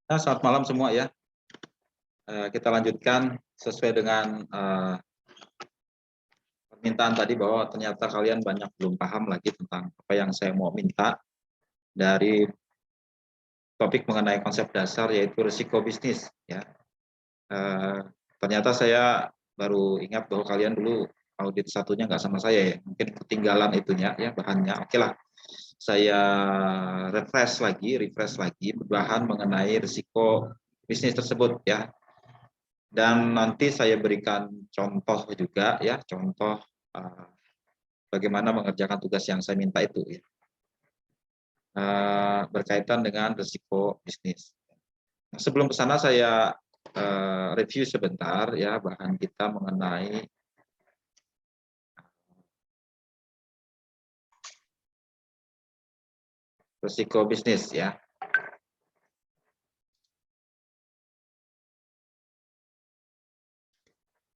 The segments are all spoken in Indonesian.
Nah, selamat malam semua ya. Kita lanjutkan sesuai dengan permintaan tadi bahwa ternyata kalian banyak belum paham lagi tentang apa yang saya mau minta dari topik mengenai konsep dasar yaitu risiko bisnis. Ya, ternyata saya baru ingat bahwa kalian dulu audit satunya nggak sama saya ya, mungkin ketinggalan itunya ya bahannya. Oke lah, saya refresh lagi bahan mengenai risiko bisnis tersebut ya. Dan nanti saya berikan contoh juga ya, contoh bagaimana mengerjakan tugas yang saya minta itu ya. Berkaitan dengan risiko bisnis. Nah, sebelum ke sana saya review sebentar ya bahan kita mengenai risiko bisnis ya.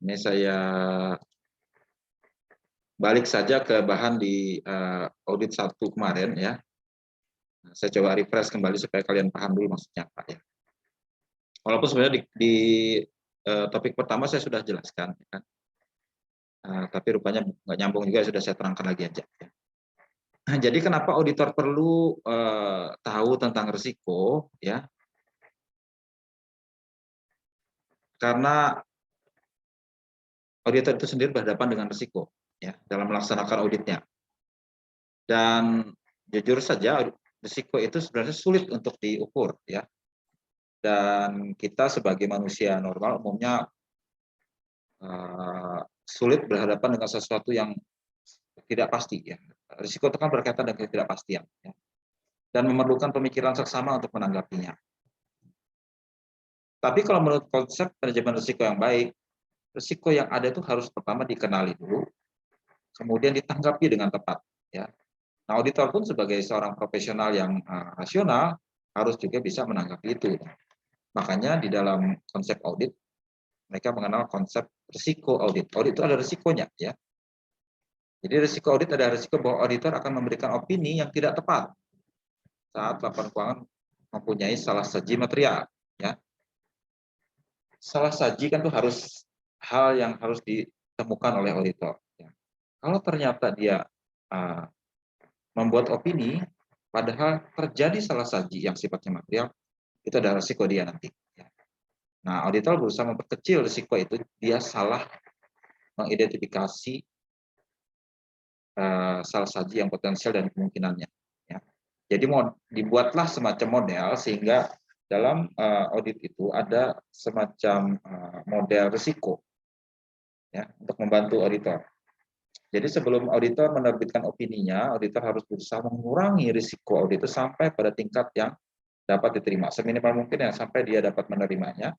Ini saya balik saja ke bahan di audit 1 kemarin ya. Nah, saya coba refresh kembali supaya kalian paham dulu maksudnya apa ya. Walaupun sebenarnya di topik pertama saya sudah jelaskan ya kan. Tapi rupanya nggak nyambung juga, sudah saya terangkan lagi aja. Nah, jadi kenapa auditor perlu tahu tentang risiko ya? Karena auditor itu sendiri berhadapan dengan risiko ya dalam melaksanakan auditnya. Dan jujur saja risiko itu sebenarnya sulit untuk diukur ya. Dan kita sebagai manusia normal umumnya sulit berhadapan dengan sesuatu yang tidak pasti ya. Risiko itu kan berkaitan dengan ketidakpastian ya. Dan memerlukan pemikiran seksama untuk menanggapinya. Tapi kalau menurut konsep manajemen risiko yang baik, risiko yang ada itu harus pertama dikenali dulu, kemudian ditanggapi dengan tepat. Ya. Nah, auditor pun sebagai seorang profesional yang rasional harus juga bisa menanggapi itu. Makanya di dalam konsep audit mereka mengenal konsep risiko audit. Audit itu ada risikonya, ya. Jadi risiko audit ada risiko bahwa auditor akan memberikan opini yang tidak tepat saat laporan keuangan mempunyai salah saji material. Ya. Salah saji kan itu harus hal yang harus ditemukan oleh auditor. Ya. Kalau ternyata dia membuat opini, padahal terjadi salah saji yang sifatnya material, itu ada risiko dia nanti. Ya. Nah, auditor berusaha memperkecil risiko itu, dia salah mengidentifikasi salah saji yang potensial dan kemungkinannya. Ya. Jadi dibuatlah semacam model sehingga dalam audit itu ada semacam model risiko ya untuk membantu auditor. Jadi sebelum auditor menerbitkan opininya, auditor harus berusaha mengurangi risiko audit itu sampai pada tingkat yang dapat diterima seminimal mungkin ya sampai dia dapat menerimanya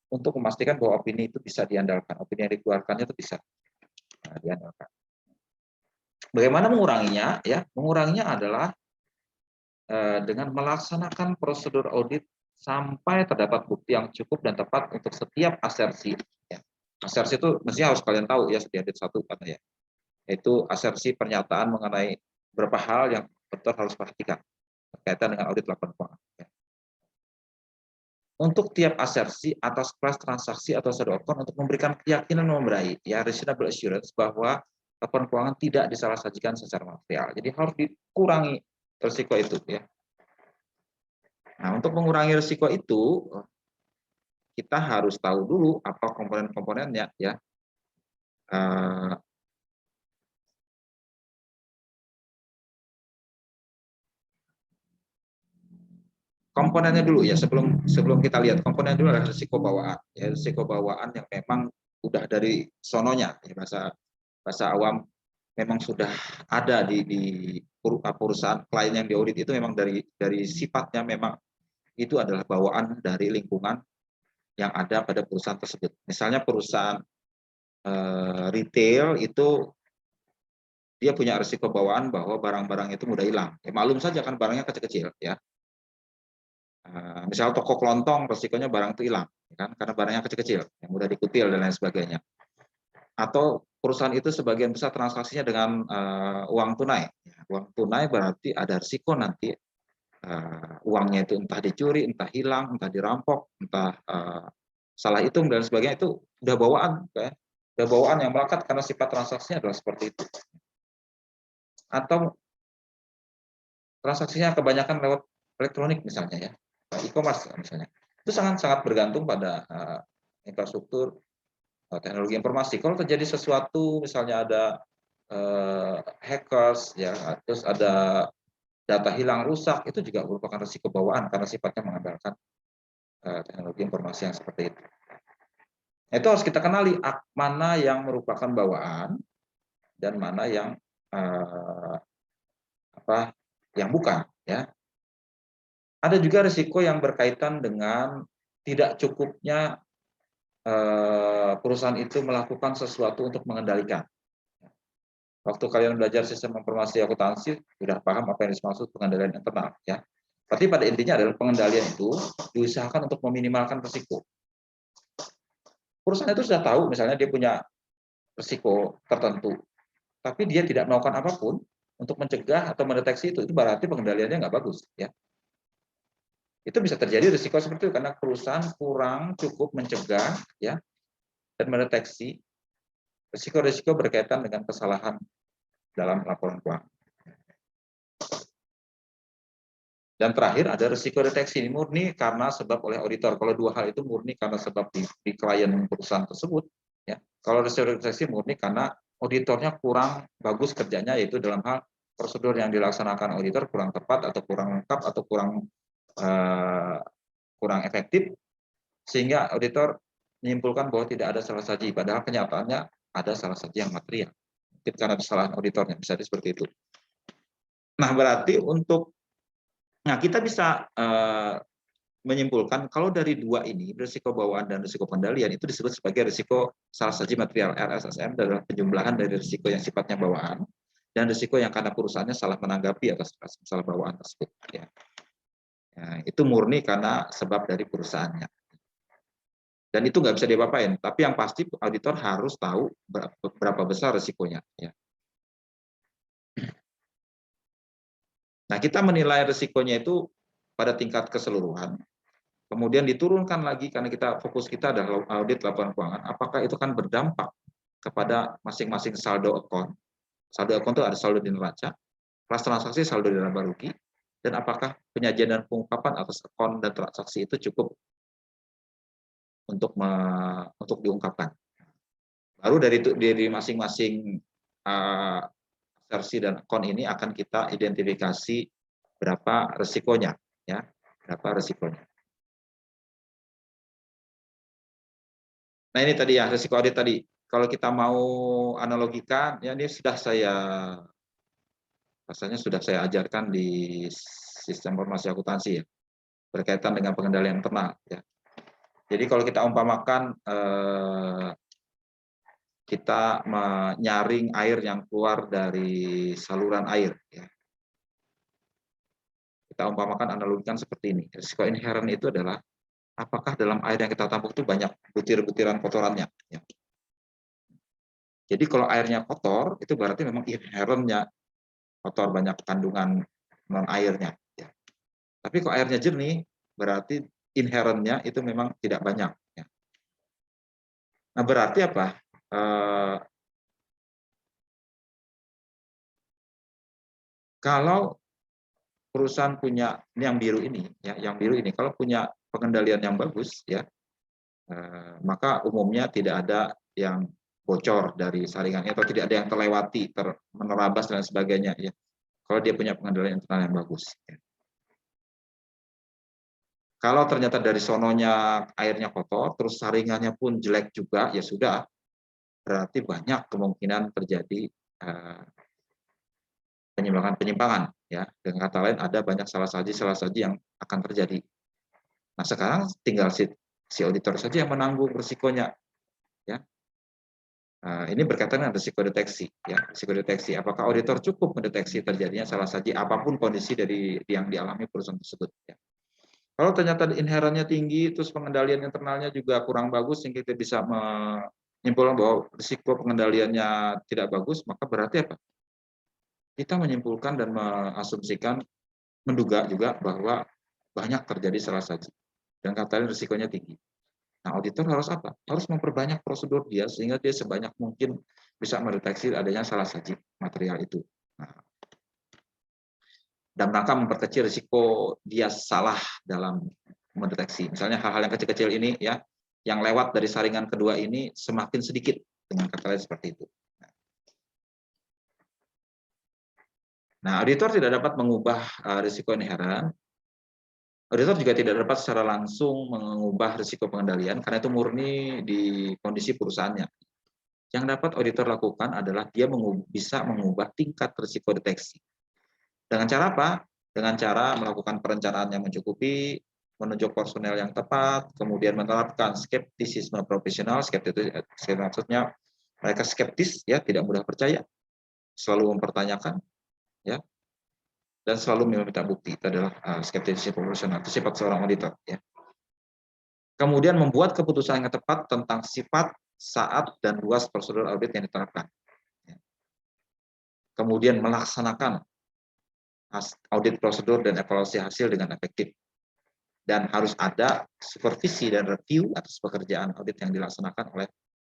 untuk memastikan bahwa opini itu bisa diandalkan, opini yang dikeluarkannya itu bisa diandalkan. Bagaimana menguranginya? Ya, menguranginya adalah dengan melaksanakan prosedur audit sampai terdapat bukti yang cukup dan tepat untuk setiap asersi. Ya. Asersi itu mestinya harus kalian tahu ya setiap audit 1 katanya. Yaitu asersi pernyataan mengenai beberapa hal yang betul harus perhatikan berkaitan dengan audit laporan keuangan. Ya. Untuk tiap asersi atas kelas transaksi atau saldo account untuk memberikan keyakinan memadai, ya reasonable assurance bahwa laporan keuangan tidak disalahsajikan secara material. Jadi harus dikurangi risiko itu ya. Nah, untuk mengurangi risiko itu kita harus tahu dulu apa komponen-komponennya ya. Komponennya dulu ya sebelum kita lihat komponen dulu adalah risiko bawaan ya, risiko bawaan yang memang udah dari sononya ya, bahasa awam memang sudah ada di perusahaan klien yang diaudit itu memang dari sifatnya memang itu adalah bawaan dari lingkungan yang ada pada perusahaan tersebut. Misalnya perusahaan retail itu dia punya risiko bawaan bahwa barang-barang itu mudah hilang. Ya, maklum saja kan barangnya kecil-kecil ya. Misal toko kelontong resikonya barang itu hilang ya kan karena barangnya kecil-kecil yang mudah dikutil dan lain sebagainya. Atau perusahaan itu sebagian besar transaksinya dengan uang tunai. Ya, uang tunai berarti ada risiko nanti uangnya itu entah dicuri, entah hilang, entah dirampok, entah salah hitung dan sebagainya, itu udah bawaan, ya. Udah bawaan yang melekat karena sifat transaksinya adalah seperti itu. Atau transaksinya kebanyakan lewat elektronik misalnya, ya, e-commerce misalnya. Itu sangat-sangat bergantung pada infrastruktur teknologi informasi. Kalau terjadi sesuatu, misalnya ada hackers, ya, terus ada data hilang, rusak, itu juga merupakan risiko bawaan karena sifatnya mengandalkan teknologi informasi yang seperti itu. Nah, itu harus kita kenali mana yang merupakan bawaan dan mana yang yang bukan, ya. Ada juga risiko yang berkaitan dengan tidak cukupnya perusahaan itu melakukan sesuatu untuk mengendalikan. Waktu kalian belajar sistem informasi akuntansi, sudah paham apa yang dimaksud pengendalian internal, ya. Tapi pada intinya adalah pengendalian itu diusahakan untuk meminimalkan risiko. Perusahaan itu sudah tahu, misalnya dia punya risiko tertentu, tapi dia tidak melakukan apapun untuk mencegah atau mendeteksi itu berarti pengendaliannya nggak bagus, ya. Itu bisa terjadi risiko seperti itu karena perusahaan kurang cukup mencegah, ya, dan mendeteksi risiko-risiko berkaitan dengan kesalahan dalam laporan keuangan. Dan terakhir ada risiko deteksi, ini murni karena sebab oleh auditor. Kalau dua hal itu murni karena sebab di klien perusahaan tersebut, ya. Kalau risiko deteksi murni karena auditornya kurang bagus kerjanya, yaitu dalam hal prosedur yang dilaksanakan auditor kurang tepat atau kurang lengkap atau kurang efektif, sehingga auditor menyimpulkan bahwa tidak ada salah saji, padahal kenyataannya ada salah saji yang material. Mungkin karena kesalahan auditornya, bisa seperti itu. Nah, berarti kita bisa menyimpulkan kalau dari dua ini, risiko bawaan dan risiko pengendalian, itu disebut sebagai risiko salah saji material. RSSM adalah penjumlahan dari risiko yang sifatnya bawaan dan risiko yang karena perusahaannya salah menanggapi atas masalah bawaan tersebut, ya. Ya, itu murni karena sebab dari perusahaannya. Dan itu nggak bisa diapa-apain, tapi yang pasti auditor harus tahu berapa besar risikonya, ya. Nah, kita menilai risikonya itu pada tingkat keseluruhan, kemudian diturunkan lagi karena fokus kita adalah audit laporan keuangan, apakah itu kan berdampak kepada masing-masing saldo account. Saldo account itu ada saldo di neraca, kelas transaksi, saldo di laba rugi, dan apakah penyajian dan pengungkapan atas account dan transaksi itu cukup untuk diungkapkan. Baru dari masing-masing versi dan account ini akan kita identifikasi berapa resikonya, ya, berapa resikonya. Nah, ini tadi ya risiko audit tadi. Kalau kita mau analogikan, ya ini rasanya sudah saya ajarkan di sistem informasi akuntansi, ya, berkaitan dengan pengendalian internal, ya. Jadi kalau kita umpamakan kita menyaring air yang keluar dari saluran air, ya. Kita umpamakan analogikan seperti ini. Risiko inherent itu adalah apakah dalam air yang kita tampung itu banyak butir-butiran kotorannya, ya. Jadi kalau airnya kotor, itu berarti memang inherentnya kotor, banyak kandungan non airnya, ya. Tapi kalau airnya jernih, berarti inherentnya itu memang tidak banyak, ya. Nah, berarti apa? Kalau perusahaan punya ini yang biru ini, ya, yang biru ini, kalau punya pengendalian yang bagus, ya, maka umumnya tidak ada yang bocor dari saringannya atau tidak ada yang terlewati, menerabas dan sebagainya, ya. Kalau dia punya pengendalian internal yang bagus, ya. Kalau ternyata dari sononya airnya kotor, terus saringannya pun jelek juga, ya sudah, berarti banyak kemungkinan terjadi penyimpangan-penyimpangan, ya. Dengan kata lain ada banyak salah saji yang akan terjadi. Nah, sekarang tinggal si auditor saja yang menanggung risikonya, ya. Ini berkaitan dengan risiko deteksi, ya. Risiko deteksi, apakah auditor cukup mendeteksi terjadinya salah saji apapun kondisi dari yang dialami perusahaan tersebut, ya. Kalau ternyata inherennya tinggi, terus pengendalian internalnya juga kurang bagus, sehingga kita bisa menyimpulkan bahwa risiko pengendaliannya tidak bagus, maka berarti apa? Kita menyimpulkan dan mengasumsikan menduga juga bahwa banyak terjadi salah saji dan katanya risikonya tinggi. Nah, auditor harus apa? Harus memperbanyak prosedur dia sehingga dia sebanyak mungkin bisa mendeteksi adanya salah saji material itu. Nah, dan rangka memperkecil risiko dia salah dalam mendeteksi. Misalnya hal-hal yang kecil-kecil ini ya, yang lewat dari saringan kedua ini semakin sedikit dengan kata lain seperti itu. Nah, auditor tidak dapat mengubah risiko inherent. Auditor juga tidak dapat secara langsung mengubah risiko pengendalian karena itu murni di kondisi perusahaannya. Yang dapat auditor lakukan adalah dia bisa mengubah tingkat risiko deteksi. Dengan cara apa? Dengan cara melakukan perencanaan yang mencukupi, menunjuk personel yang tepat, kemudian menerapkan skeptisisme profesional. Skeptis maksudnya mereka skeptis, ya, tidak mudah percaya, selalu mempertanyakan, ya, dan selalu meminta bukti. Itu adalah skeptisisme profesional, itu sifat seorang auditor. Ya. Kemudian membuat keputusan yang tepat tentang sifat, saat, dan luas prosedur audit yang diterapkan. Ya. Kemudian melaksanakan audit prosedur dan evaluasi hasil dengan efektif. Dan harus ada supervisi dan review atas pekerjaan audit yang dilaksanakan oleh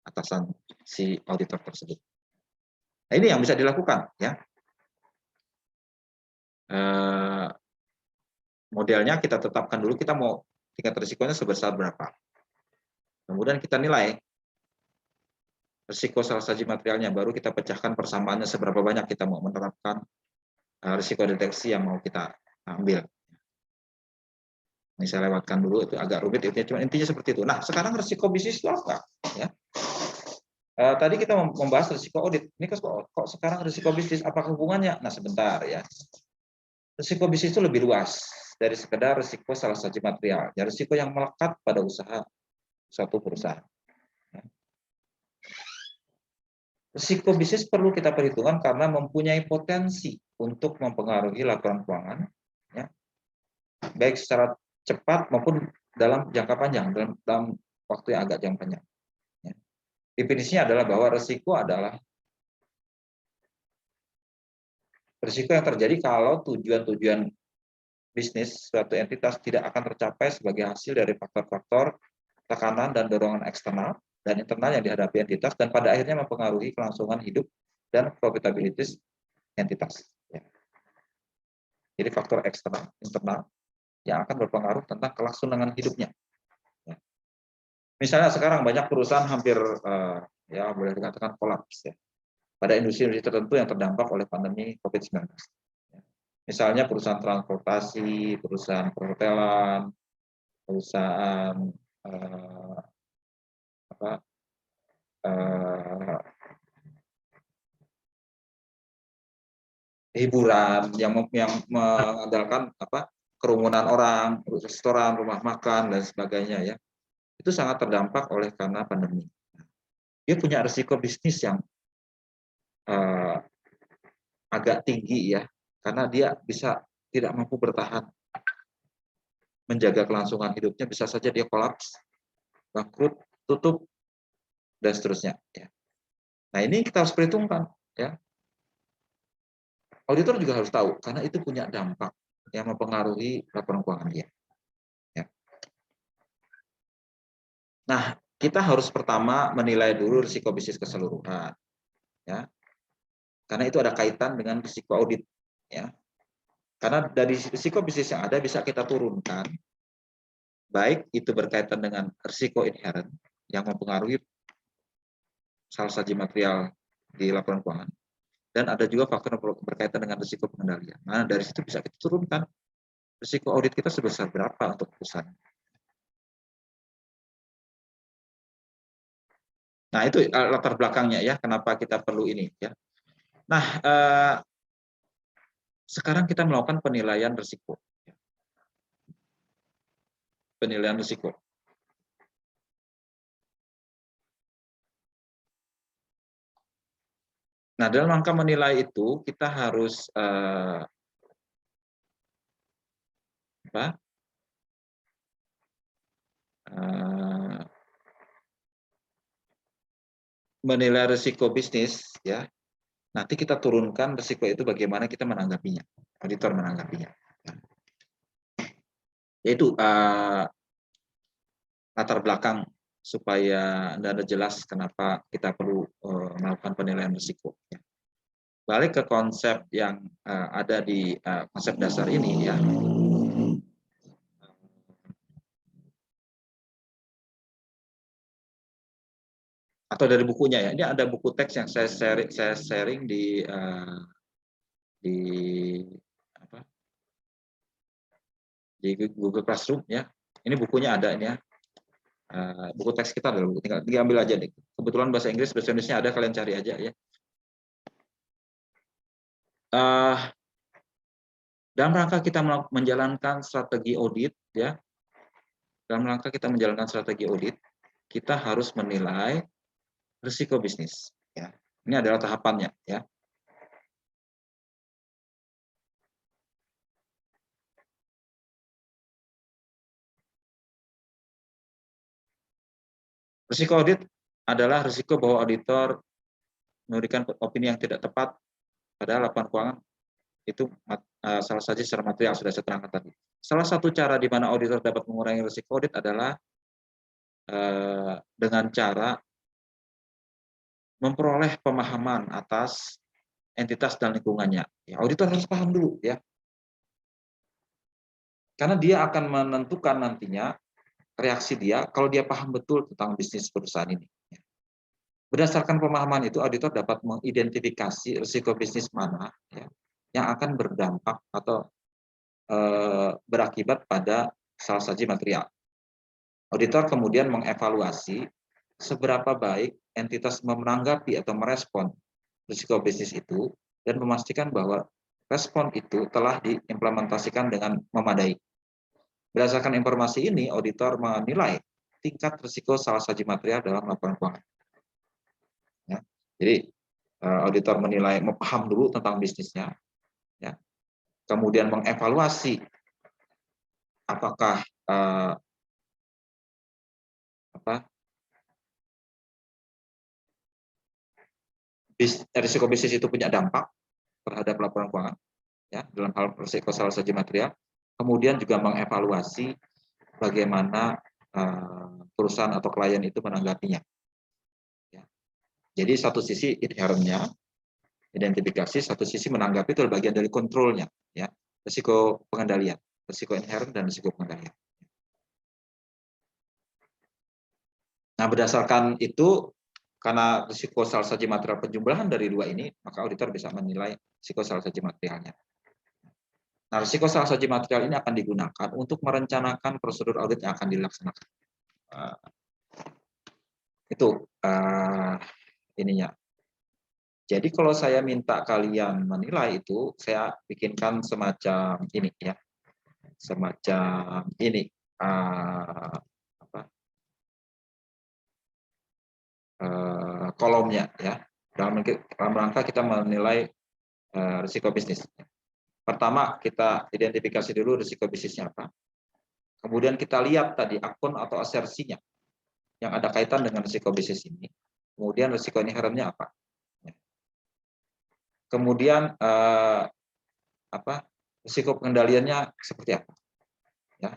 atasan si auditor tersebut. Nah, ini yang bisa dilakukan, ya. Modelnya kita tetapkan dulu, kita mau tingkat risikonya sebesar berapa. Kemudian kita nilai risiko salah saji materialnya, baru kita pecahkan persamaannya seberapa banyak kita mau menerapkan risiko deteksi yang mau kita ambil. Ini saya lewatkan dulu, itu agak rumit, cuma intinya seperti itu. Nah, sekarang risiko bisnis itu apa? Ya. Tadi kita membahas risiko audit. Ini kok sekarang risiko bisnis, apa hubungannya? Nah, sebentar ya. Risiko bisnis itu lebih luas dari sekedar risiko salah saji material. Ya, risiko yang melekat pada usaha suatu perusahaan. Risiko bisnis perlu kita perhitungkan karena mempunyai potensi untuk mempengaruhi laporan keuangan, ya, baik secara cepat maupun dalam jangka panjang, dalam waktu yang agak jangka panjang. Ya. Definisinya adalah bahwa risiko adalah risiko yang terjadi kalau tujuan-tujuan bisnis suatu entitas tidak akan tercapai sebagai hasil dari faktor-faktor tekanan dan dorongan eksternal dan internal yang dihadapi entitas dan pada akhirnya mempengaruhi kelangsungan hidup dan profitabilitas entitas. Ya. Jadi faktor eksternal, internal yang akan berpengaruh tentang kelangsungan hidupnya. Ya. Misalnya sekarang banyak perusahaan hampir ya boleh dikatakan kolaps ya. Pada industri-industri tertentu yang terdampak oleh pandemi COVID-19. Ya. Misalnya perusahaan transportasi, perusahaan perhotelan, perusahaan hiburan yang mengandalkan kerumunan orang, restoran, rumah makan dan sebagainya ya. Itu sangat terdampak oleh karena pandemi. Dia punya risiko bisnis yang agak tinggi ya, karena dia bisa tidak mampu bertahan menjaga kelangsungan hidupnya, bisa saja dia kolaps, bangkrut, tutup, dan seterusnya. Ya. Nah ini kita harus perhitungkan. Ya. Auditor juga harus tahu, karena itu punya dampak yang mempengaruhi laporan keuangan dia. Ya. Nah, kita harus pertama menilai dulu risiko bisnis keseluruhan. Ya. Karena itu ada kaitan dengan risiko audit. Ya. Karena dari risiko bisnis yang ada bisa kita turunkan, baik itu berkaitan dengan risiko inherent yang mempengaruhi salah saji material di laporan keuangan, dan ada juga faktor yang berkaitan dengan risiko pengendalian. Nah, dari situ bisa kita turunkan risiko audit kita sebesar berapa untuk perusahaan. Nah, itu latar belakangnya ya, kenapa kita perlu ini ya. Nah, sekarang kita melakukan penilaian risiko. Penilaian risiko. Nah, dalam rangka menilai itu kita harus menilai risiko bisnis ya. Nanti kita turunkan risiko itu bagaimana kita menanggapinya, auditor menanggapinya. Yaitu latar belakang supaya Anda jelas kenapa kita perlu melakukan penilaian risiko. Ya. Balik ke konsep yang ada di konsep dasar ini ya. Atau dari bukunya ya. Ini ada buku teks yang saya sharing di apa? Di Google Classroom ya. Ini bukunya ada ini ya. Buku teks kita adalah buku, tinggal diambil aja deh. Kebetulan bahasa Inggrisnya ada, kalian cari aja ya. Dalam rangka kita menjalankan strategi audit ya, dalam rangka kita menjalankan strategi audit, kita harus menilai risiko bisnis ya. Ini adalah tahapannya ya. Risiko audit adalah risiko bahwa auditor memberikan opini yang tidak tepat pada laporan keuangan. Itu salah saja secara material sudah saya terangkan tadi. Salah satu cara di mana auditor dapat mengurangi risiko audit adalah dengan cara memperoleh pemahaman atas entitas dan lingkungannya. Ya, auditor harus paham dulu ya. Karena dia akan menentukan nantinya reaksi dia kalau dia paham betul tentang bisnis perusahaan ini. Berdasarkan pemahaman itu, auditor dapat mengidentifikasi risiko bisnis mana ya, yang akan berdampak atau berakibat pada salah saji material. Auditor kemudian mengevaluasi seberapa baik entitas menanggapi atau merespon risiko bisnis itu dan memastikan bahwa respon itu telah diimplementasikan dengan memadai. Berdasarkan informasi ini, auditor menilai tingkat risiko salah saji material dalam laporan keuangan. Ya. Jadi auditor menilai, paham dulu tentang bisnisnya, ya. Kemudian mengevaluasi apakah risiko bisnis itu punya dampak terhadap laporan keuangan, ya, dalam hal risiko salah saji material. Kemudian juga mengevaluasi bagaimana perusahaan atau klien itu menanggapinya. Ya. Jadi satu sisi inherentnya identifikasi, satu sisi menanggapi itu bagian dari kontrolnya, ya, risiko pengendalian, risiko inherent dan risiko pengendalian. Nah, berdasarkan itu, karena risiko salah saji material penjumlahan dari dua ini, maka auditor bisa menilai risiko salah saji materialnya. Nah, risiko salah saji material ini akan digunakan untuk merencanakan prosedur audit yang akan dilaksanakan. Itu ininya. Jadi kalau saya minta kalian menilai itu, saya bikinkan semacam ini ya, semacam ini kolomnya ya. Dalam rangka kita menilai risiko bisnis. Pertama kita identifikasi dulu risiko bisnisnya apa. Kemudian kita lihat tadi akun atau asersinya yang ada kaitan dengan risiko bisnis ini. Kemudian risiko inherentnya apa. Kemudian risiko pengendaliannya seperti apa. Ya.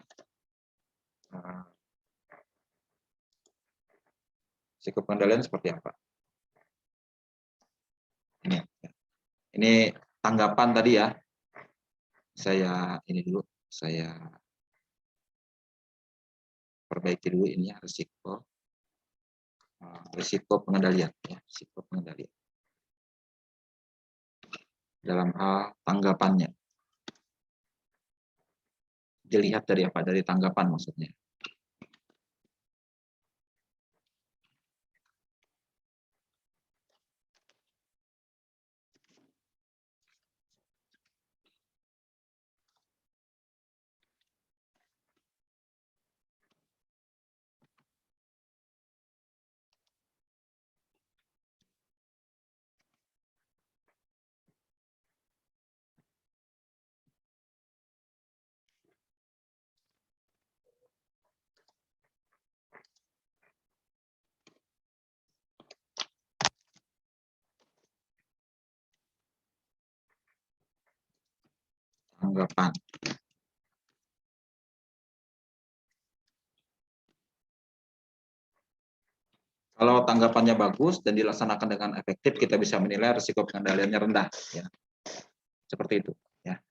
Risiko pengendalian seperti apa. Ini tanggapan tadi ya. Saya ini dulu, saya perbaiki dulu ini ya, risiko pengendalian ya, risiko pengendalian. Dalam hal tanggapannya. Dilihat dari apa? Dari tanggapan maksudnya. Tanggapan. Kalau tanggapannya bagus dan dilaksanakan dengan efektif, kita bisa menilai risiko pengendaliannya rendah. Ya. Seperti itu. Ya.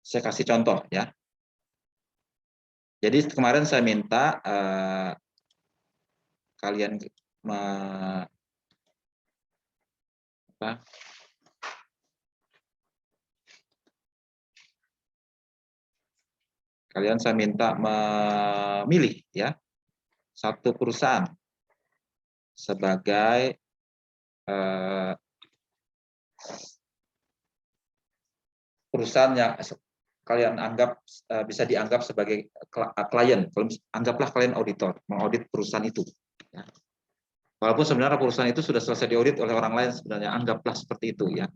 Saya kasih contoh ya. Jadi kemarin saya minta kalian saya minta memilih ya satu perusahaan sebagai perusahaan yang kalian anggap bisa dianggap sebagai klien. Anggaplah kalian auditor, mengaudit perusahaan itu. Ya. Walaupun sebenarnya perusahaan itu sudah selesai diaudit oleh orang lain, sebenarnya anggaplah seperti itu ya.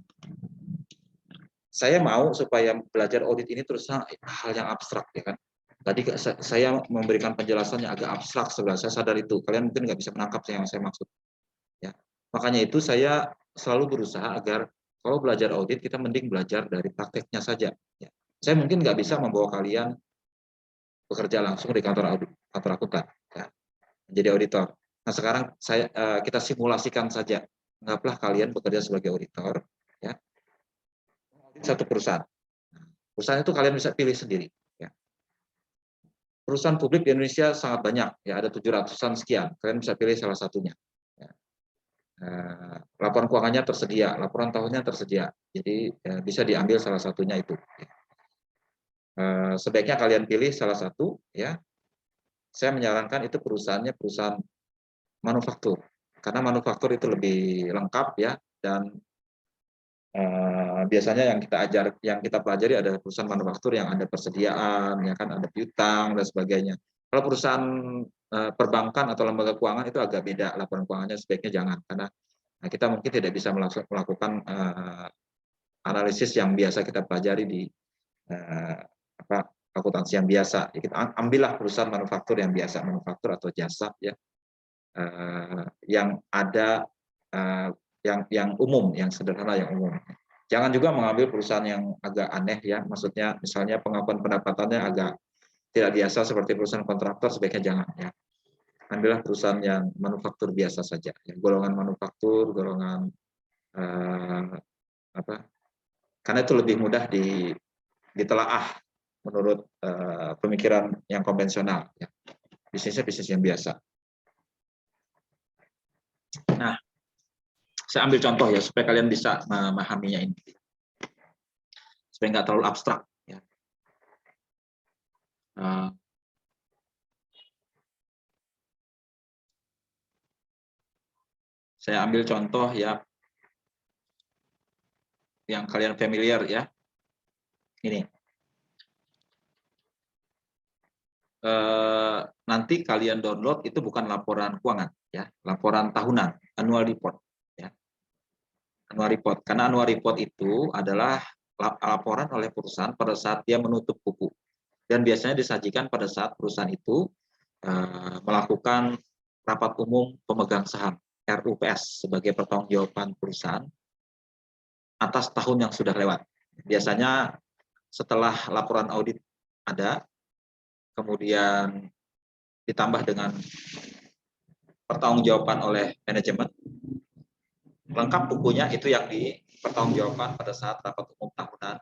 Saya mau supaya belajar audit ini terus hal yang abstrak ya kan. Tadi saya memberikan penjelasan yang agak abstrak sebenarnya, saya sadar itu. Kalian mungkin nggak bisa menangkap yang saya maksud. Ya. Makanya itu saya selalu berusaha agar kalau belajar audit kita mending belajar dari prakteknya saja. Ya. Saya mungkin nggak bisa membawa kalian bekerja langsung di kantor audit, kantor akuntan, ya, menjadi auditor. Nah sekarang kita simulasikan saja, anggaplah kalian bekerja sebagai auditor, ya, satu perusahaan. Perusahaan itu kalian bisa pilih sendiri. Ya. Perusahaan publik di Indonesia sangat banyak, ya ada 700-an sekian. Kalian bisa pilih salah satunya. Ya. Laporan keuangannya tersedia, laporan tahunnya tersedia, jadi bisa diambil salah satunya itu. Sebaiknya kalian pilih salah satu, ya. Saya menyarankan itu perusahaannya perusahaan manufaktur, karena manufaktur itu lebih lengkap ya, dan biasanya yang kita pelajari ada perusahaan manufaktur yang ada persediaan, ya kan, ada piutang dan sebagainya. Kalau perusahaan perbankan atau lembaga keuangan itu agak beda, laporan keuangannya sebaiknya jangan, karena kita mungkin tidak bisa melakukan analisis yang biasa kita pelajari di akuntansi yang biasa. Kita ambillah perusahaan manufaktur yang biasa, manufaktur atau jasa ya, yang ada yang umum, yang sederhana, yang umum. Jangan juga mengambil perusahaan yang agak aneh ya, maksudnya misalnya pengakuan pendapatannya agak tidak biasa seperti perusahaan kontraktor, sebaiknya jangan ya. Ambillah perusahaan yang manufaktur biasa saja, ya. Golongan manufaktur, golongan karena itu lebih mudah ditelaah menurut pemikiran yang konvensional. Ya. Bisnisnya bisnis yang biasa. Nah, saya ambil contoh ya supaya kalian bisa memahaminya ini, supaya nggak terlalu abstrak. Ya. Saya ambil contoh ya yang kalian familiar ya. Ini. Nanti kalian download itu bukan laporan keuangan ya, laporan tahunan, annual report ya. Annual report, karena annual report itu adalah laporan oleh perusahaan pada saat dia menutup buku, dan biasanya disajikan pada saat perusahaan itu melakukan rapat umum pemegang saham RUPS sebagai pertanggungjawaban perusahaan atas tahun yang sudah lewat. Biasanya setelah laporan audit ada, kemudian ditambah dengan pertanggungjawaban oleh manajemen, lengkap bukunya itu yang dipertanggungjawabkan pada saat rapat umum tahunan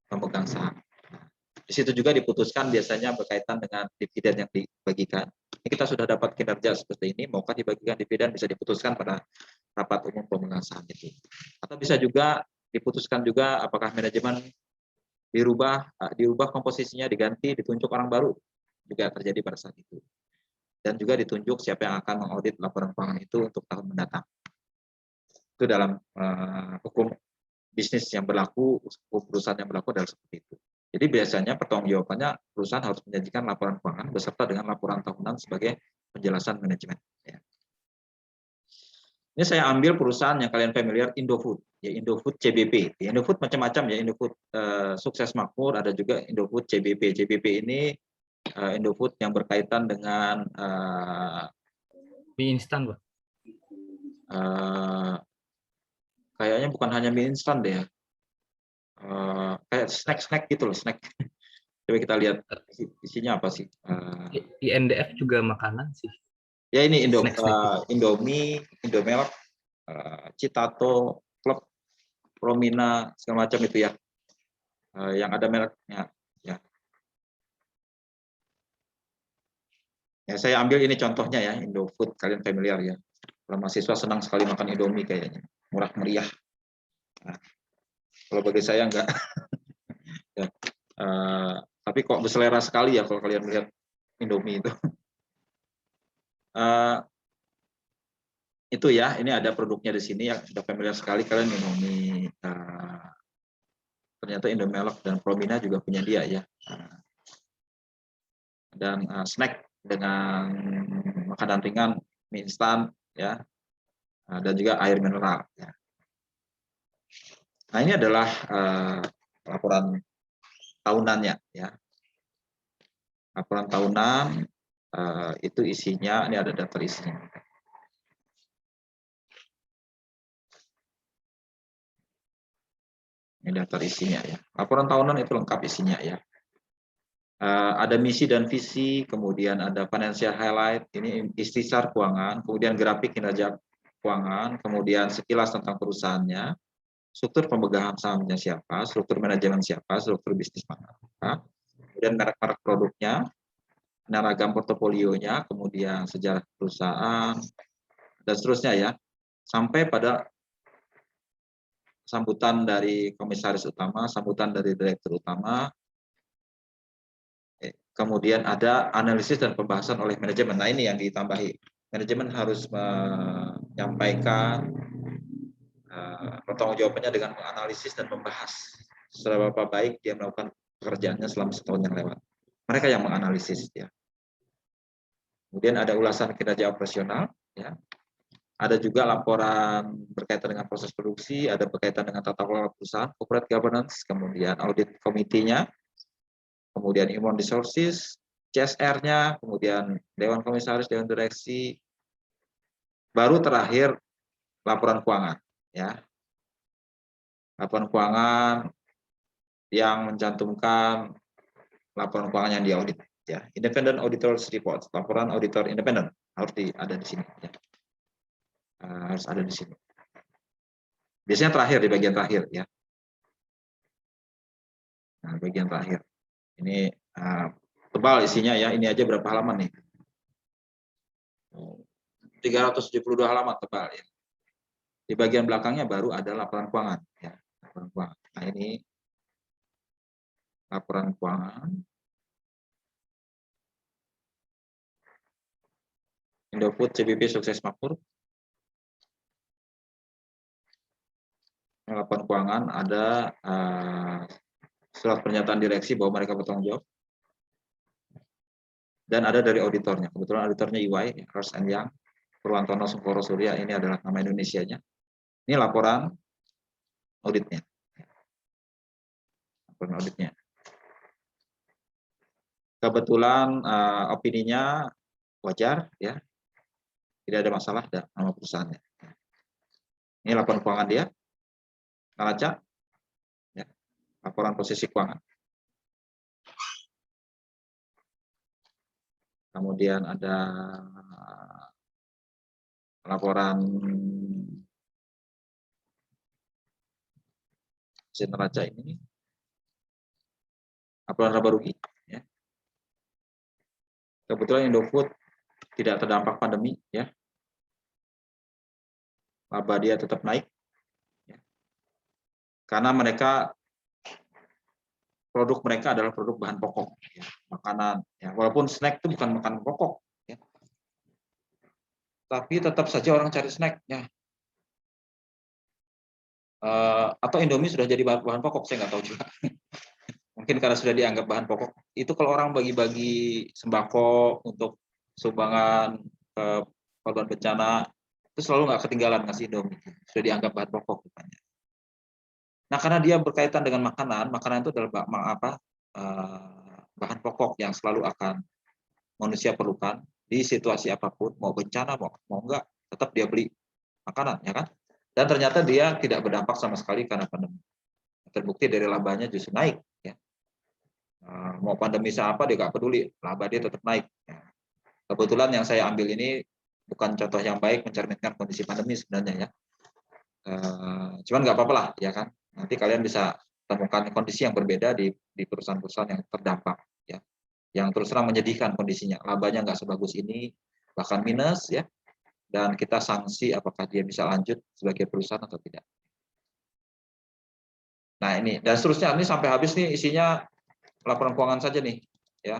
pemegang saham. Di situ juga diputuskan biasanya berkaitan dengan dividen yang dibagikan. Ini kita sudah dapat kinerja seperti ini, maukah dibagikan dividen, bisa diputuskan pada rapat umum pemegang saham itu. Atau bisa juga diputuskan juga apakah manajemen dirubah komposisinya, diganti, ditunjuk orang baru, juga terjadi pada saat itu. Dan juga ditunjuk siapa yang akan mengaudit laporan keuangan itu untuk tahun mendatang. Itu dalam hukum bisnis yang berlaku, hukum perusahaan yang berlaku adalah seperti itu. Jadi biasanya pertanggungjawabannya perusahaan harus menyajikan laporan keuangan beserta dengan laporan tahunan sebagai penjelasan manajemen. Ya. Ini saya ambil perusahaan yang kalian familiar, Indofood, ya Indofood CBP. Ya, Indofood macam-macam ya, Indofood Sukses Makmur, ada juga Indofood CBP. CBP ini Indofood yang berkaitan dengan mie instan, Pak. Kayaknya bukan hanya mie instan deh ya. Kayak snack gitu loh, snack. Coba kita lihat isinya apa sih. INDF juga makanan sih. Ya ini Snack. Indomie, Indomilk, Citato, Club, Promina, segala macam itu ya. Yang ada mereknya. Ya. Ya, saya ambil ini contohnya ya, Indofood, kalian familiar ya. Kalau mahasiswa senang sekali makan Indomie kayaknya, murah meriah. Nah, kalau bagi saya enggak. Ya. Tapi kok berselera sekali ya kalau kalian melihat Indomie itu. Itu ya, ini ada produknya di sini yang sudah familiar sekali kalian Indomie. Ternyata Indomilk dan Promina juga punya dia ya. Dan snack dengan makanan ringan, mie instan ya, dan juga air mineral. Ya. Nah ini adalah laporan tahunannya ya. Laporan tahunan itu isinya, ini ada daftar isinya. Ini daftar isinya ya. Laporan tahunan itu lengkap isinya ya. Ada misi dan visi, kemudian ada financial highlight, ini ikhtisar keuangan, kemudian grafik kinerja keuangan, kemudian sekilas tentang perusahaannya, struktur pemegang sahamnya siapa, struktur manajemen siapa, struktur bisnis mana, kemudian merek-merek produknya, ragam portofolionya, kemudian sejarah perusahaan, dan seterusnya ya, sampai pada sambutan dari komisaris utama, sambutan dari direktur utama, kemudian ada analisis dan pembahasan oleh manajemen. Nah ini yang ditambahi. Manajemen harus menyampaikan pertanggung jawabannya dengan menganalisis dan membahas seberapa baik dia melakukan pekerjaannya selama setahun yang lewat. Mereka yang menganalisis ya. Kemudian ada ulasan kinerja operasional ya. Ada juga laporan berkaitan dengan proses produksi, ada berkaitan dengan tata kelola perusahaan, corporate governance, kemudian audit komitinya, kemudian human resources, CSR-nya, kemudian dewan komisaris, dewan direksi, baru terakhir laporan keuangan ya. Laporan keuangan yang mencantumkan laporan keuangan yang diaudit ya. Independent Auditors Report, laporan auditor independen harus ada di sini ya. Harus ada di sini. Biasanya terakhir, di bagian terakhir ya. Nah, bagian terakhir. Ini tebal isinya ya. Ini aja berapa halaman nih? 372 halaman tebal ya. Di bagian belakangnya baru ada laporan keuangan ya. Laporan keuangan. Nah, ini laporan keuangan. Indofood CBP sukses makmur. Laporan keuangan ada surat pernyataan direksi bahwa mereka bertanggung jawab. Dan ada dari auditornya. Kebetulan auditornya EY, Ernst & Young, Purwantono Sungkoro Surya, ini adalah nama Indonesianya. Ini laporan auditnya. Laporan auditnya. Kebetulan opininya wajar, ya, tidak ada masalah nama perusahaannya. Ini laporan keuangan dia, neraca, ya, laporan posisi keuangan. Kemudian ada laporan neraca ini, laporan laba rugi. Ya. Kebetulan Indofood tidak terdampak pandemi, ya. Laba dia tetap naik, ya. Karena produk mereka adalah produk bahan pokok, ya, makanan. Ya. Walaupun snack itu bukan makanan pokok, ya. Tapi tetap saja orang cari snack, ya. Atau Indomie sudah jadi bahan pokok, saya nggak tahu juga. Mungkin karena sudah dianggap bahan pokok. Itu kalau orang bagi-bagi sembako untuk sumbangan ke korban bencana, itu selalu nggak ketinggalan ngasih Indomie. Sudah dianggap bahan pokok. Nah, karena dia berkaitan dengan makanan itu adalah bahan pokok yang selalu akan manusia perlukan di situasi apapun, mau bencana, mau enggak, tetap dia beli makanan, ya kan? Dan ternyata dia tidak berdampak sama sekali karena pandemi. Terbukti dari labanya justru naik, ya. Mau pandemi siapa dia nggak peduli, laba dia tetap naik. Ya. Kebetulan yang saya ambil ini bukan contoh yang baik mencerminkan kondisi pandemi sebenarnya ya. Cuman nggak apa-apa lah ya kan. Nanti kalian bisa temukan kondisi yang berbeda di perusahaan-perusahaan yang terdampak ya. Yang terus terang menyedihkan kondisinya, labanya nggak sebagus ini, bahkan minus ya. Dan kita sanksi apakah dia bisa lanjut sebagai perusahaan atau tidak. Nah ini dan seterusnya ini sampai habis nih isinya laporan keuangan saja nih ya.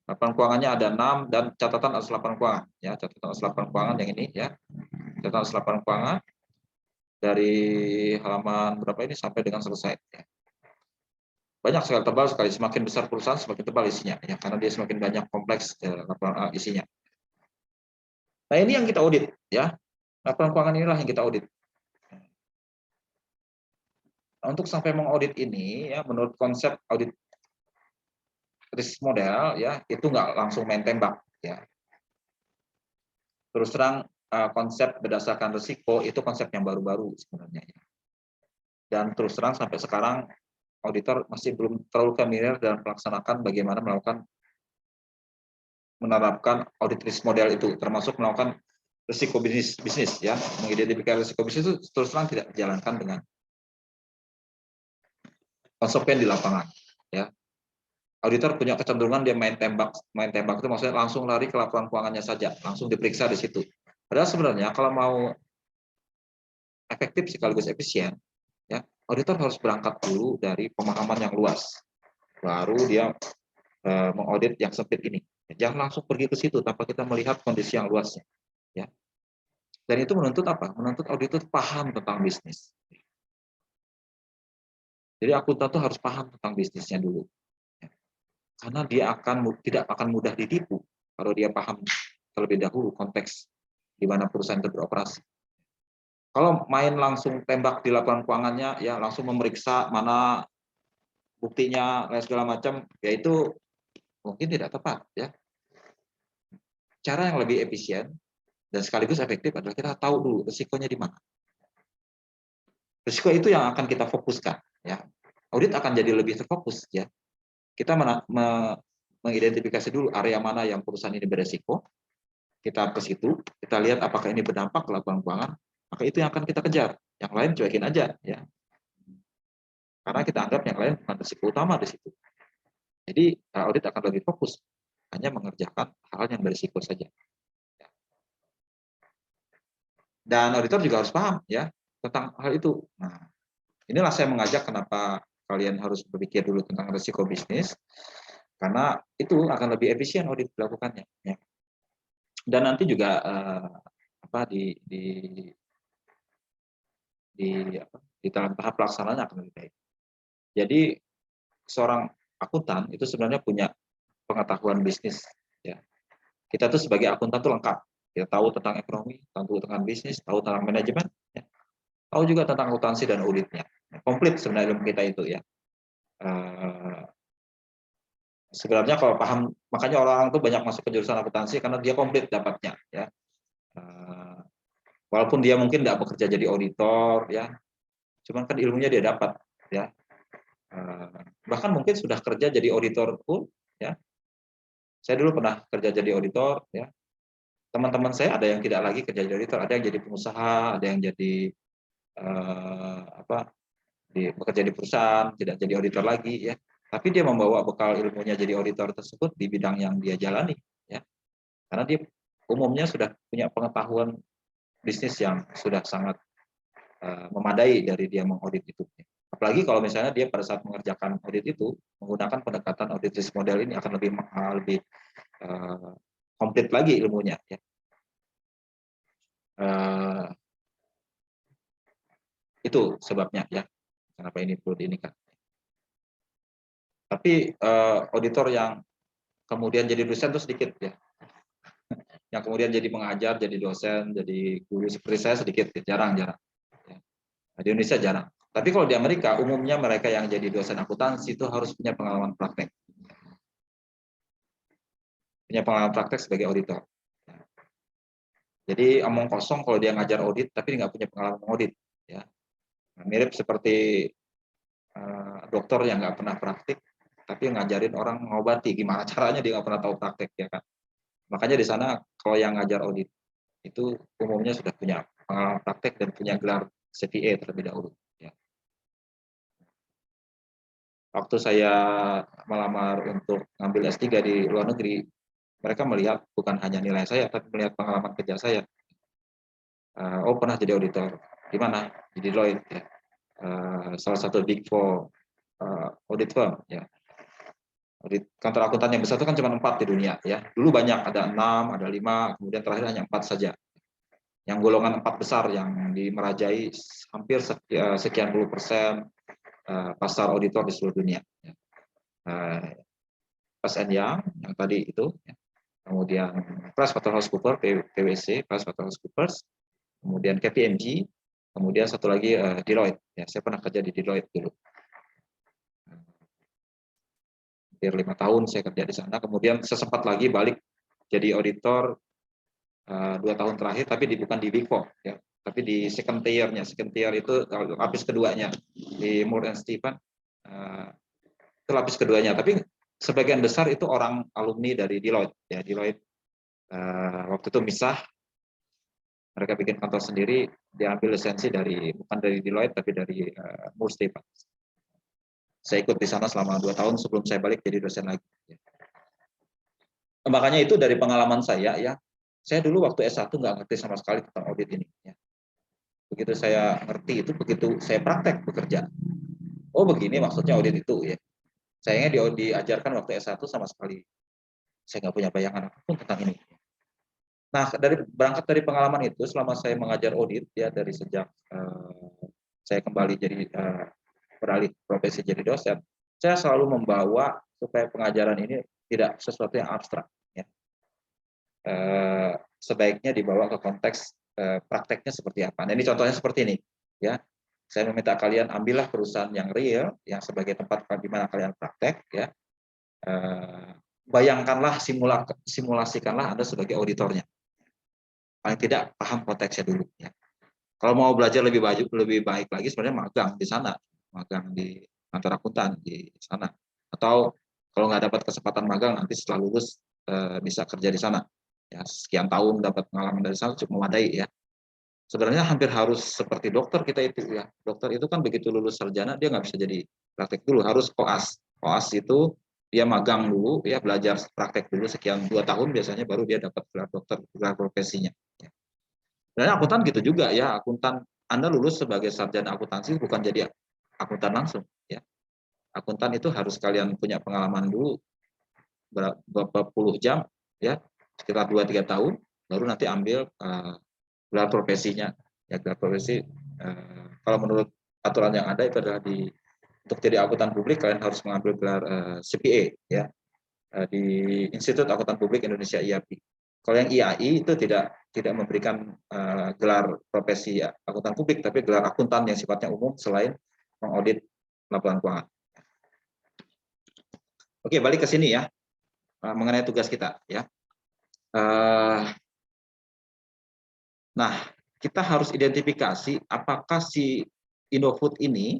Laporan keuangannya ada 6 dan catatan atas laporan keuangan ya, catatan atas laporan keuangan yang ini ya. Catatan atas laporan keuangan dari halaman berapa ini sampai dengan selesai ya. Banyak sekali, tebal sekali, semakin besar perusahaan semakin tebal isinya ya, karena dia semakin banyak kompleks laporan isinya. Nah, ini yang kita audit ya. Laporan keuangan inilah yang kita audit. Untuk sampai mengaudit ini ya, menurut konsep audit risk model ya, itu nggak langsung main tembak ya. Terus terang konsep berdasarkan risiko itu konsep yang baru-baru sebenarnya ya. Dan terus terang sampai sekarang auditor masih belum terlalu familiar dalam melaksanakan bagaimana menerapkan audit risk model itu, termasuk melakukan risiko bisnis ya, mengidentifikasi risiko bisnis itu terus terang tidak dijalankan dengan konsekuen di lapangan ya. Auditor punya kecenderungan dia main tembak itu maksudnya langsung lari ke laporan keuangannya saja, langsung diperiksa di situ. Padahal sebenarnya kalau mau efektif sekaligus efisien ya, auditor harus berangkat dulu dari pemahaman yang luas, baru dia mengaudit yang sempit ini. Jangan langsung pergi ke situ tanpa kita melihat kondisi yang luasnya ya. Dan itu menuntut apa? Menuntut auditor paham tentang bisnis. Jadi akuntan itu harus paham tentang bisnisnya dulu. Karena dia tidak akan mudah ditipu kalau dia paham terlebih dahulu konteks di mana perusahaan itu beroperasi. Kalau main langsung tembak di laporan keuangannya, ya langsung memeriksa mana buktinya dan segala macam, ya itu mungkin tidak tepat. Ya. Cara yang lebih efisien dan sekaligus efektif adalah kita tahu dulu risikonya di mana. Risiko itu yang akan kita fokuskan. Ya. Audit akan jadi lebih terfokus. Ya. Kita mengidentifikasi dulu area mana yang perusahaan ini beresiko, kita ke situ, kita lihat apakah ini berdampak ke laporan keuangan, maka itu yang akan kita kejar. Yang lain cuekin aja, ya. Karena kita anggap yang lain bukan risiko utama di situ. Jadi audit akan lebih fokus, hanya mengerjakan hal yang berisiko saja. Dan auditor juga harus paham ya tentang hal itu. Nah, inilah saya mengajak kenapa kalian harus berpikir dulu tentang risiko bisnis, karena itu akan lebih efisien audit dilakukannya. Ya. Dan nanti juga di dalam tahap pelaksanaannya akan lebih baik. Jadi seorang akuntan itu sebenarnya punya pengetahuan bisnis. Ya. Kita tuh sebagai akuntan tuh lengkap. Kita tahu tentang ekonomi, tahu tentang bisnis, tahu tentang manajemen, ya. Tahu juga tentang akuntansi dan auditnya. Komplit sebenarnya ilmu kita itu ya. Sebenarnya kalau paham, makanya orang-orang tuh banyak masuk ke jurusan akuntansi karena dia komplit dapatnya. Ya. Walaupun dia mungkin tidak bekerja jadi auditor, ya, cuman kan ilmunya dia dapat, ya. Bahkan mungkin sudah kerja jadi auditor pun, ya. Saya dulu pernah kerja jadi auditor, ya. Teman-teman saya ada yang tidak lagi kerja jadi auditor, ada yang jadi pengusaha, ada yang jadi bekerja di perusahaan, tidak jadi auditor lagi, ya. Tapi dia membawa bekal ilmunya jadi auditor tersebut di bidang yang dia jalani, ya. Karena dia umumnya sudah punya pengetahuan bisnis yang sudah sangat memadai dari dia mengaudit itu. Apalagi kalau misalnya dia pada saat mengerjakan audit itu menggunakan pendekatan audit risk model ini akan lebih komplit lagi ilmunya. Ya. Itu sebabnya ya kenapa ini perlu diinikan. Tapi auditor yang kemudian jadi dosen itu sedikit ya. Yang kemudian jadi pengajar, jadi dosen, jadi guru seperti saya sedikit, jarang. Ya. Di Indonesia jarang. Tapi kalau di Amerika, umumnya mereka yang jadi dosen akuntansi itu harus punya pengalaman praktek. Punya pengalaman praktek sebagai auditor. Jadi omong kosong kalau dia ngajar audit, tapi nggak punya pengalaman audit. Ya. Mirip seperti dokter yang nggak pernah praktik, tapi ngajarin orang ngobati, gimana caranya dia nggak pernah tahu praktek ya kan. Makanya di sana kalau yang ngajar audit itu umumnya sudah punya pengalaman praktek dan punya gelar CPA terlebih dahulu. Ya. Waktu saya melamar untuk ngambil S3 di luar negeri, mereka melihat bukan hanya nilai saya, tapi melihat pengalaman kerja saya. Oh pernah jadi auditor, di mana? Di Deloitte, ya. Salah satu Big Four audit firm. Ya. Audit kantor akuntan yang besar itu kan cuma 4 di dunia. Ya. Dulu banyak, ada 6, ada 5, kemudian terakhir hanya 4 saja. Yang golongan 4 besar yang dimerajai hampir sekian puluh persen pasar auditor di seluruh dunia. Ya. Ernst & Young yang tadi itu, ya. Kemudian PricewaterhouseCoopers, PwC, PricewaterhouseCoopers, kemudian KPMG, kemudian satu lagi Deloitte. Ya, saya pernah kerja di Deloitte dulu. Hampir 5 tahun saya kerja di sana. Kemudian sesempat lagi balik jadi auditor 2 tahun terakhir, tapi bukan di Big Four, ya, tapi di second tier-nya. Second tier itu lapis keduanya di Moore & Steven. Itu lapis keduanya. Tapi sebagian besar itu orang alumni dari Deloitte. Ya, Deloitte waktu itu misah. Mereka bikin kantor sendiri, diambil lisensi bukan dari Deloitte tapi dari Moore Stephens. Saya ikut di sana selama 2 tahun sebelum saya balik jadi dosen lagi. Makanya itu dari pengalaman saya ya. Saya dulu waktu S1 nggak ngerti sama sekali tentang audit ini. Ya. Begitu saya ngerti itu, begitu saya praktek bekerja. Oh begini maksudnya audit itu ya. Sayangnya diajarkan waktu S1 sama sekali. Saya nggak punya bayangan apapun tentang ini. Nah, berangkat dari pengalaman itu, selama saya mengajar audit, ya dari sejak saya kembali jadi beralih profesi jadi dosen, saya selalu membawa supaya pengajaran ini tidak sesuatu yang abstrak. Ya. Sebaiknya dibawa ke konteks prakteknya seperti apa. Nah, ini contohnya seperti ini. Ya, saya meminta kalian ambillah perusahaan yang real, yang sebagai tempat di mana kalian praktek. Ya. Bayangkanlah, simulasikanlah Anda sebagai auditornya. Paling tidak paham konteksnya dulu. Ya. Kalau mau belajar lebih baik lagi sebenarnya magang di sana, magang di kantor akuntan di sana. Atau kalau nggak dapat kesempatan magang nanti setelah lulus bisa kerja di sana. Ya, sekian tahun dapat pengalaman dari sana cukup memadai ya. Sebenarnya hampir harus seperti dokter kita itu ya. Dokter itu kan begitu lulus sarjana dia nggak bisa jadi praktek dulu, harus koas. Koas itu dia magang dulu ya, belajar praktek dulu sekian 2 tahun biasanya baru dia dapat gelar dokter, gelar profesinya. Dan akuntan gitu juga ya, akuntan Anda lulus sebagai sarjana akuntansi bukan jadi akuntan langsung ya. Akuntan itu harus kalian punya pengalaman dulu berapa puluh jam ya, sekitar 2-3 tahun baru nanti ambil gelar profesinya. Ya gelar profesi kalau menurut aturan yang ada itu adalah untuk jadi akuntan publik kalian harus mengambil gelar CPA ya di Institut Akuntan Publik Indonesia IAPI. Kalau yang IAI itu tidak memberikan gelar profesi akuntan publik, tapi gelar akuntan yang sifatnya umum selain mengaudit laporan keuangan. Oke, balik ke sini ya, mengenai tugas kita ya. Nah, kita harus identifikasi apakah si Indofood ini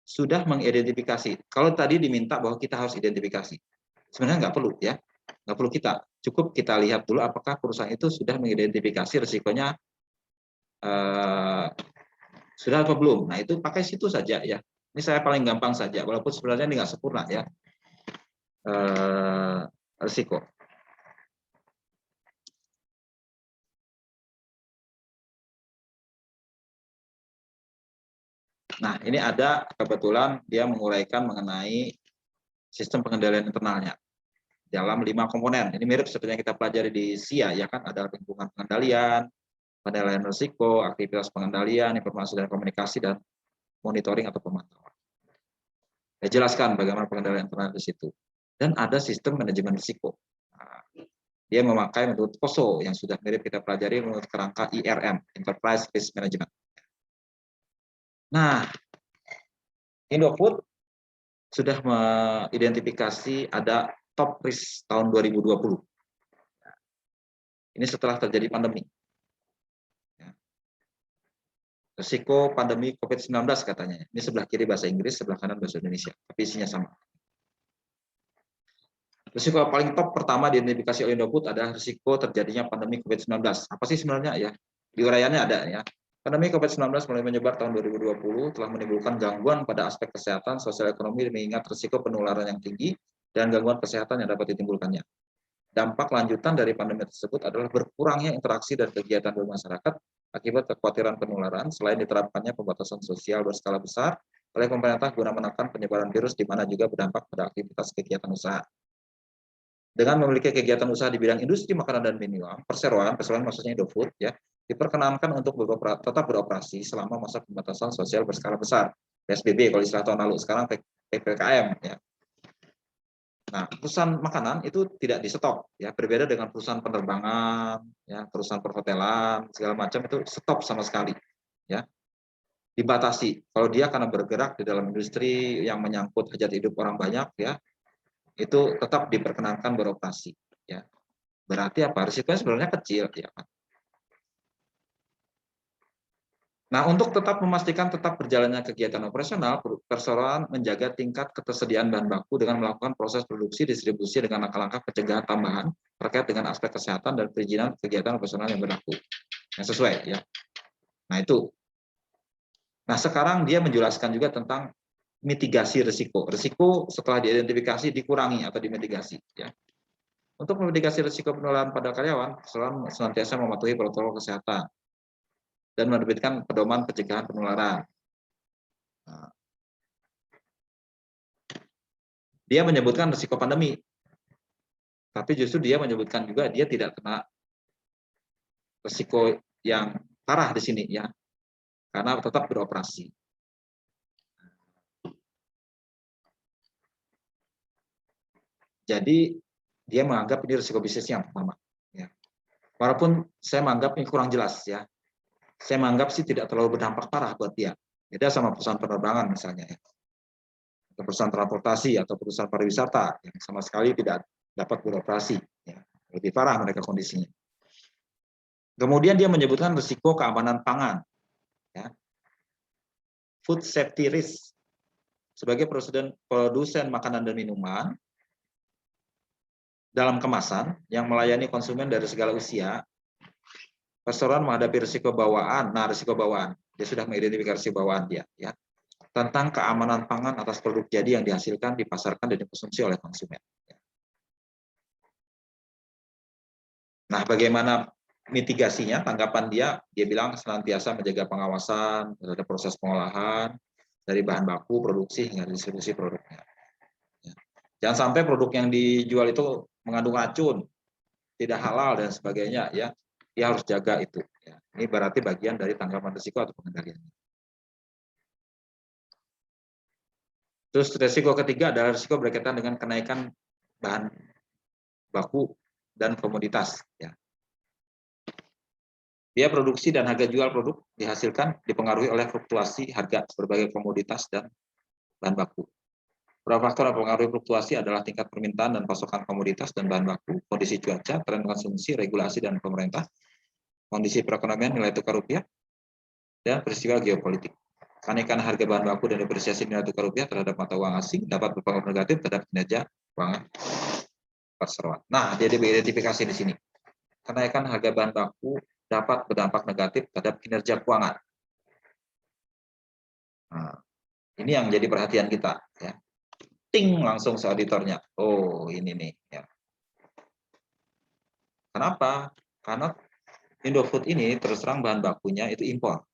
sudah mengidentifikasi. Kalau tadi diminta bahwa kita harus identifikasi, sebenarnya nggak perlu ya. Nggak perlu cukup kita lihat dulu apakah perusahaan itu sudah mengidentifikasi risikonya sudah atau belum. Nah itu pakai situ saja ya. Ini saya paling gampang saja, walaupun sebenarnya ini nggak sempurna ya risiko. Nah ini ada kebetulan dia menguraikan mengenai sistem pengendalian internalnya dalam 5 komponen. Ini mirip seperti yang kita pelajari di SIA ya kan, ada lingkungan pengendalian, penilaian risiko, aktivitas pengendalian, informasi dan komunikasi, dan monitoring atau pemantauan. Saya jelaskan bagaimana pengendalian internal di situ. Dan ada sistem manajemen risiko. Nah, dia memakai menurut POSO yang sudah mirip kita pelajari menurut kerangka IRM, Enterprise Risk Management. Nah, Indofood sudah mengidentifikasi ada top risk tahun 2020. Ini setelah terjadi pandemi. Risiko pandemi COVID-19 katanya. Ini sebelah kiri bahasa Inggris, sebelah kanan bahasa Indonesia. Tapi isinya sama. Risiko paling top pertama diidentifikasi oleh Indofood adalah risiko terjadinya pandemi COVID-19. Apa sih sebenarnya ya? Di uraiannya ada ya. Pandemi COVID-19 mulai menyebar tahun 2020 telah menimbulkan gangguan pada aspek kesehatan, sosial ekonomi mengingat risiko penularan yang tinggi dan gangguan kesehatan yang dapat ditimbulkannya. Dampak lanjutan dari pandemi tersebut adalah berkurangnya interaksi dan kegiatan bermasyarakat akibat kekhawatiran penularan selain diterapkannya pembatasan sosial berskala besar oleh pemerintah guna menekan penyebaran virus di mana juga berdampak pada aktivitas kegiatan usaha. Dengan memiliki kegiatan usaha di bidang industri makanan dan minuman, perseroan maksudnya Indofood ya, diperkenankan untuk tetap beroperasi selama masa pembatasan sosial berskala besar. PSBB kalau istilah tahun lalu, sekarang PPKM ya. Nah, perusahaan makanan itu tidak di stop ya, berbeda dengan perusahaan penerbangan, ya, perusahaan perhotelan segala macam itu stop sama sekali ya. Dibatasi. Kalau dia karena bergerak di dalam industri yang menyangkut hajat hidup orang banyak ya, itu tetap diperkenankan beroperasi ya. Berarti apa? Risikonya sebenarnya kecil ya. Nah, untuk tetap memastikan tetap berjalannya kegiatan operasional, perseroan menjaga tingkat ketersediaan bahan baku dengan melakukan proses produksi distribusi dengan langkah-langkah pencegahan tambahan terkait dengan aspek kesehatan dan perizinan kegiatan operasional yang berlaku. Yang sesuai ya. Nah, itu. Nah, sekarang dia menjelaskan juga tentang mitigasi risiko. Risiko setelah diidentifikasi dikurangi atau dimitigasi ya. Untuk memitigasi risiko penularan pada karyawan, perseroan senantiasa mematuhi protokol kesehatan dan menerbitkan pedoman pencegahan penularan. Nah, dia menyebutkan risiko pandemi, tapi justru dia menyebutkan juga dia tidak kena risiko yang parah di sini ya, karena tetap beroperasi. Jadi dia menganggap ini risiko bisnis yang pertama. Ya. Walaupun saya menganggap ini kurang jelas ya, saya menganggap sih tidak terlalu berdampak parah buat dia. Beda sama perusahaan penerbangan misalnya ya. Atau perusahaan transportasi atau perusahaan pariwisata yang sama sekali tidak dapat beroperasi. Ya. Lebih parah mereka kondisinya. Kemudian dia menyebutkan risiko keamanan pangan. Ya. Food safety risk. Sebagai produsen makanan dan minuman, dalam kemasan yang melayani konsumen dari segala usia, perseroan menghadapi risiko bawaan. Nah, risiko bawaan. Dia sudah mengidentifikasi bawaan dia. Ya. Tentang keamanan pangan atas produk jadi yang dihasilkan, dipasarkan, dan dikonsumsi oleh konsumen. Nah, bagaimana mitigasinya? Tanggapan dia bilang senantiasa menjaga pengawasan terhadap proses pengolahan dari bahan baku, produksi hingga distribusi produknya. Jangan sampai produk yang dijual itu mengandung racun, tidak halal dan sebagainya ya. Dia harus jaga itu. Ya. Ini berarti bagian dari tanggapan risiko atau pengendaliannya. Terus risiko ketiga adalah risiko berkaitan dengan kenaikan bahan baku dan komoditas. Ya. Biaya produksi dan harga jual produk dihasilkan dipengaruhi oleh fluktuasi harga berbagai komoditas dan bahan baku. Beberapa faktor yang mempengaruhi fluktuasi adalah tingkat permintaan dan pasokan komoditas dan bahan baku, kondisi cuaca, tren konsumsi, regulasi dan pemerintah, kondisi perekonomian, nilai tukar rupiah, dan peristiwa geopolitik. Kenaikan harga bahan baku dan depresiasi nilai tukar rupiah terhadap mata uang asing dapat berpengaruh negatif terhadap kinerja keuangan perseroan. Nah, dia diidentifikasi di sini. Kenaikan harga bahan baku dapat berdampak negatif terhadap kinerja keuangan. Nah, ini yang jadi perhatian kita. Ya. Ting langsung seauditornya. Oh, ini nih. Ya. Kenapa? Karena Indofood ini terus terang bahan bakunya itu impor.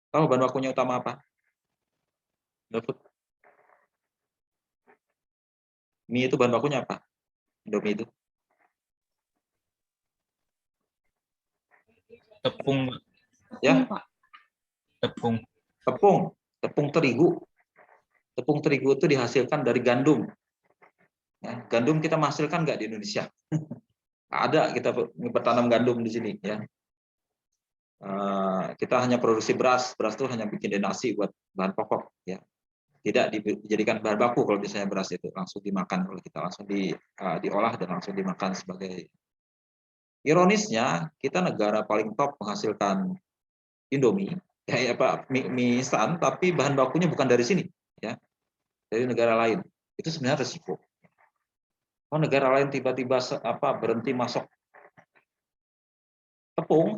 Tahu bahan bakunya utama apa? Indofood. Mie itu bahan bakunya apa? Indomie itu. Tepung, Ya, tepung. tepung terigu. Tepung terigu itu dihasilkan dari gandum. Ya, gandum kita menghasilkan nggak di Indonesia? Ada, kita bertanam gandum di sini. Ya. Kita hanya produksi beras. Beras itu hanya bikin nasi buat bahan pokok. Ya. Tidak dijadikan bahan baku kalau misalnya beras itu langsung dimakan, kalau kita langsung diolah dan langsung dimakan sebagai. Ironisnya kita negara paling top menghasilkan Indomie, kayak apa mie instan, tapi bahan bakunya bukan dari sini, ya, dari negara lain. Itu sebenarnya resiko. Oh, negara lain tiba-tiba berhenti masuk tepung,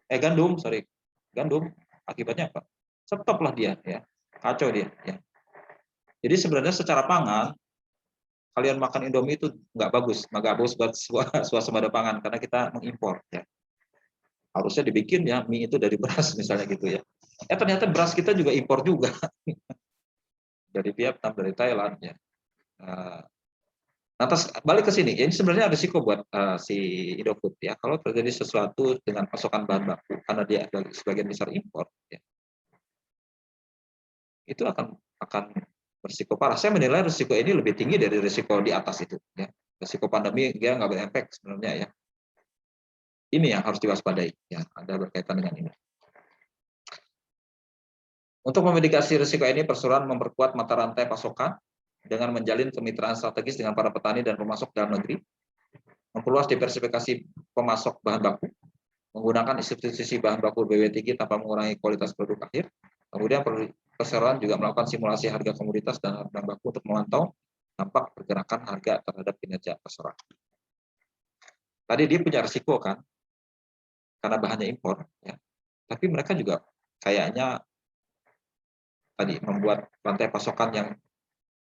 gandum, sorry, gandum, akibatnya apa? Stop lah dia, ya, kacau dia. Ya. Jadi sebenarnya secara pangan, kalian makan Indomie itu nggak bagus buat swasembada pangan karena kita mengimpor. Ya. Harusnya dibikin ya mie itu dari beras misalnya gitu ya. Ternyata beras kita juga impor juga dari Vietnam, dari Thailand ya. Nah, balik ke sini, ya ini sebenarnya ada risiko buat si Indofood ya. Kalau terjadi sesuatu dengan pasokan bahan baku, karena dia sebagian besar impor, ya, itu akan berisiko parah. Saya menilai risiko ini lebih tinggi dari risiko di atas itu. Ya. Risiko pandemi dia nggak berefek sebenarnya ya. Ini yang harus diwaspadai. Ya, ada berkaitan dengan ini. Untuk memitigasi risiko ini, perseroan memperkuat mata rantai pasokan dengan menjalin kemitraan strategis dengan para petani dan pemasok dalam negeri, memperluas diversifikasi pemasok bahan baku, menggunakan substitusi bahan baku BW3 tanpa mengurangi kualitas produk akhir. Kemudian perseroan juga melakukan simulasi harga komoditas dan bahan baku untuk memantau dampak pergerakan harga terhadap kinerja perseroan. Tadi dia punya risiko kan, karena bahannya impor, ya. Tapi mereka juga kayaknya tadi membuat rantai pasokan yang